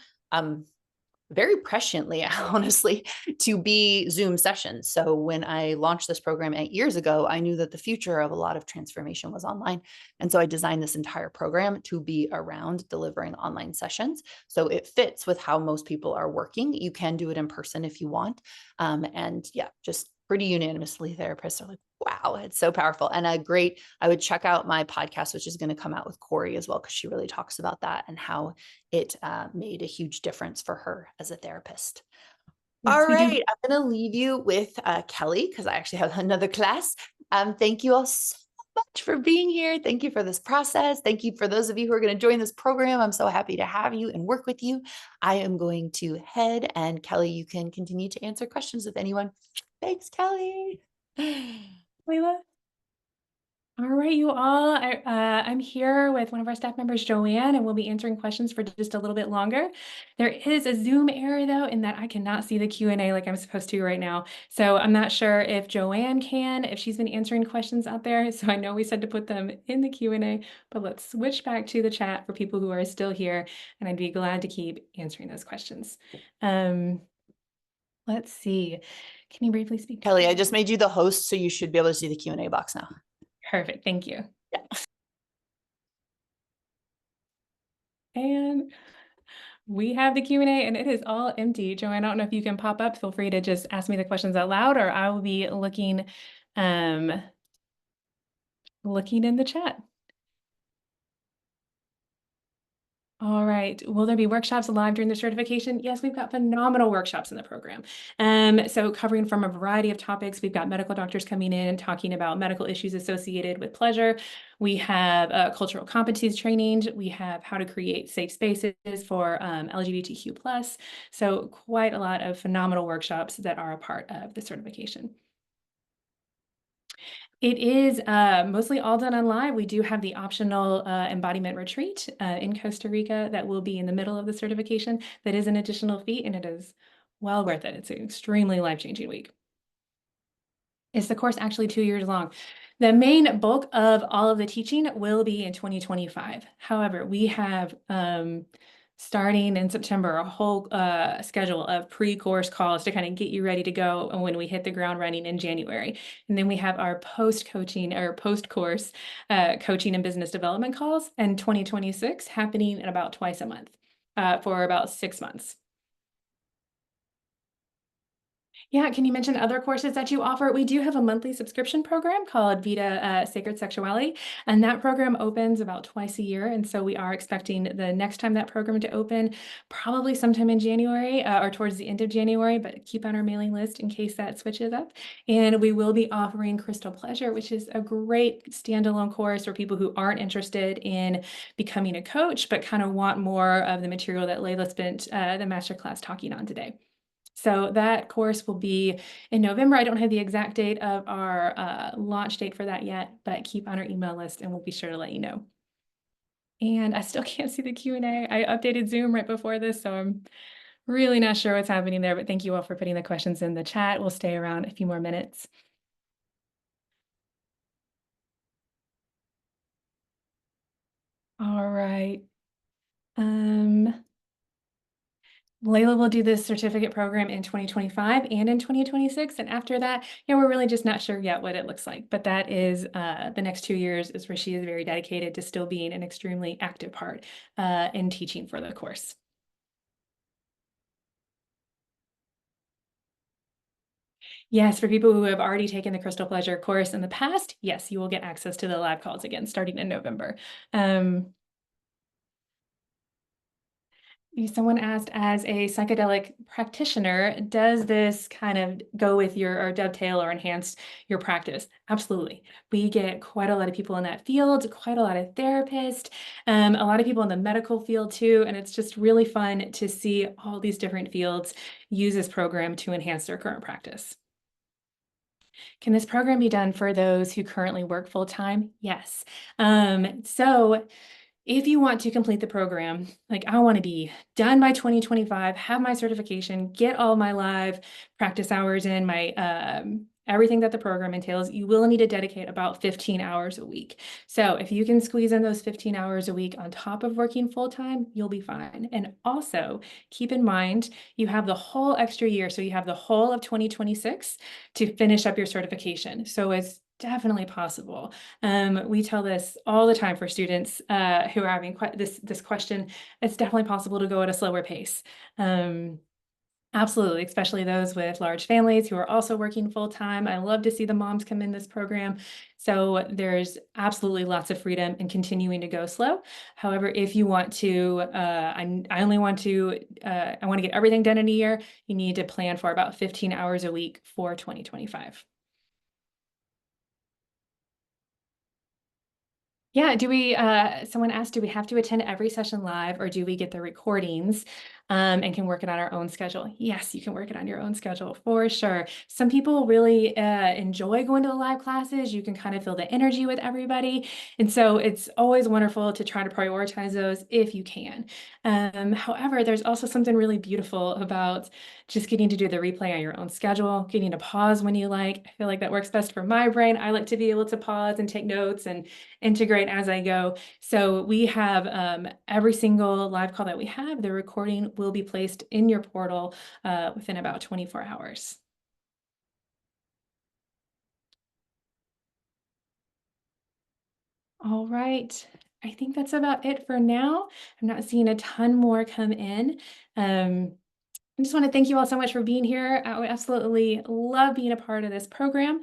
very presciently, honestly, to be Zoom sessions. So when I launched this program 8 years ago, I knew that the future of a lot of transformation was online. And so I designed this entire program to be around delivering online sessions. So it fits with how most people are working. You can do it in person if you want. And yeah, just pretty unanimously, therapists are like, wow, it's so powerful. And I would check out my podcast, which is going to come out with Corey as well, because she really talks about that and how it made a huge difference for her as a therapist. Yes, All we do. right, I'm going to leave you with Kelly, because I actually have another class. Thank you all so much for being here. Thank you for this process. Thank you for those of you who are going to join this program. I'm so happy to have you and work with you. I am going to head, and Kelly, you can continue to answer questions with anyone. Thanks, Kelly. Layla. All right, you all. I'm here with one of our staff members, Joanne, and we'll be answering questions for just a little bit longer. There is a Zoom error, though, in that I cannot see the Q&A like I'm supposed to right now. So I'm not sure if Joanne can, if she's been answering questions out there. So I know we said to put them in the Q&A, but let's switch back to the chat for people who are still here, and I'd be glad to keep answering those questions. Let's see. Can you briefly speak to Kelly, I just made you the host, so you should be able to see the Q&A box now. Perfect. Thank you. Yeah. And we have the Q&A and it is all empty. Joanne, I don't know if you can pop up. Feel free to just ask me the questions out loud, or I will be looking in the chat. All right. Will there be workshops live during the certification? Yes, we've got phenomenal workshops in the program. So covering from a variety of topics, we've got medical doctors coming in and talking about medical issues associated with pleasure. We have cultural competencies training. We have how to create safe spaces for LGBTQ+. So quite a lot of phenomenal workshops that are a part of the certification. It is mostly all done online. We do have the optional embodiment retreat in Costa Rica that will be in the middle of the certification. That is an additional fee, and it is well worth it. It's an extremely life-changing week. Is the course actually 2 years long? The main bulk of all of the teaching will be in 2025. However, we have, starting in September, a whole, schedule of pre-course calls to kind of get you ready to go and when we hit the ground running in January. And then we have our post-coaching or post-course, coaching and business development calls in 2026 happening in about twice a month, for about 6 months. Yeah, can you mention other courses that you offer? We do have a monthly subscription program called Vita Sacred Sexuality, and that program opens about twice a year. And so we are expecting the next time that program to open, probably sometime in January or towards the end of January, but keep on our mailing list in case that switches up. And we will be offering Crystal Pleasure, which is a great standalone course for people who aren't interested in becoming a coach, but kind of want more of the material that Layla spent the masterclass talking on today. So that course will be in November. I don't have the exact date of our launch date for that yet, but keep on our email list and we'll be sure to let you know. And I still can't see the Q&A. I updated Zoom right before this, so I'm really not sure what's happening there, but thank you all for putting the questions in the chat. We'll stay around a few more minutes. All right. Layla will do this certificate program in 2025 and in 2026. And after that, we're really just not sure yet what it looks like. But that is the next 2 years is where she is very dedicated to still being an extremely active part in teaching for the course. Yes, for people who have already taken the Crystal Pleasure course in the past, yes, you will get access to the live calls again starting in November. Someone asked, as a psychedelic practitioner, does this kind of go with your or dovetail or enhance your practice? Absolutely. We get quite a lot of people in that field, quite a lot of therapists, a lot of people in the medical field too. And it's just really fun to see all these different fields use this program to enhance their current practice. Can this program be done for those who currently work full time? Yes. So if you want to complete the program, like I want to be done by 2025, have my certification, get all my live practice hours in, my everything that the program entails, you will need to dedicate about 15 hours a week. So if you can squeeze in those 15 hours a week on top of working full time, you'll be fine. And also keep in mind, you have the whole extra year. So you have the whole of 2026 to finish up your certification. So it's definitely possible. We tell this all the time for students who are having this question. It's definitely possible to go at a slower pace. Absolutely, especially those with large families who are also working full time. I love to see the moms come in this program. So there's absolutely lots of freedom in continuing to go slow. However, if you want to, I only want to, I want to get everything done in a year, you need to plan for about 15 hours a week for 2025. Yeah, someone asked, do we have to attend every session live or do we get the recordings and can work it on our own schedule? Yes, you can work it on your own schedule for sure. Some people really enjoy going to the live classes. You can kind of feel the energy with everybody. And so it's always wonderful to try to prioritize those if you can. However, there's also something really beautiful about just getting to do the replay on your own schedule, getting to pause when you like. I feel like that works best for my brain. I like to be able to pause and take notes and integrate as I go. So we have every single live call that we have, the recording will be placed in your portal within about 24 hours. All right. I think that's about it for now. I'm not seeing a ton more come in. I just want to thank you all so much for being here. I would absolutely love being a part of this program.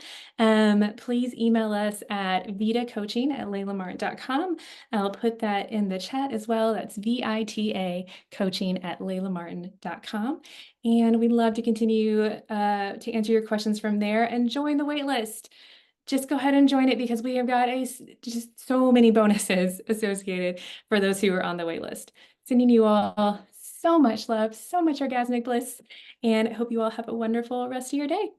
Please email us at vitacoaching@laylamartin.com. I'll put that in the chat as well. That's VITA coaching@laylamartin.com. And we'd love to continue to answer your questions from there and join the wait list. Just go ahead and join it because we have got just so many bonuses associated for those who are on the wait list. Sending you all so much love, so much orgasmic bliss, and I hope you all have a wonderful rest of your day.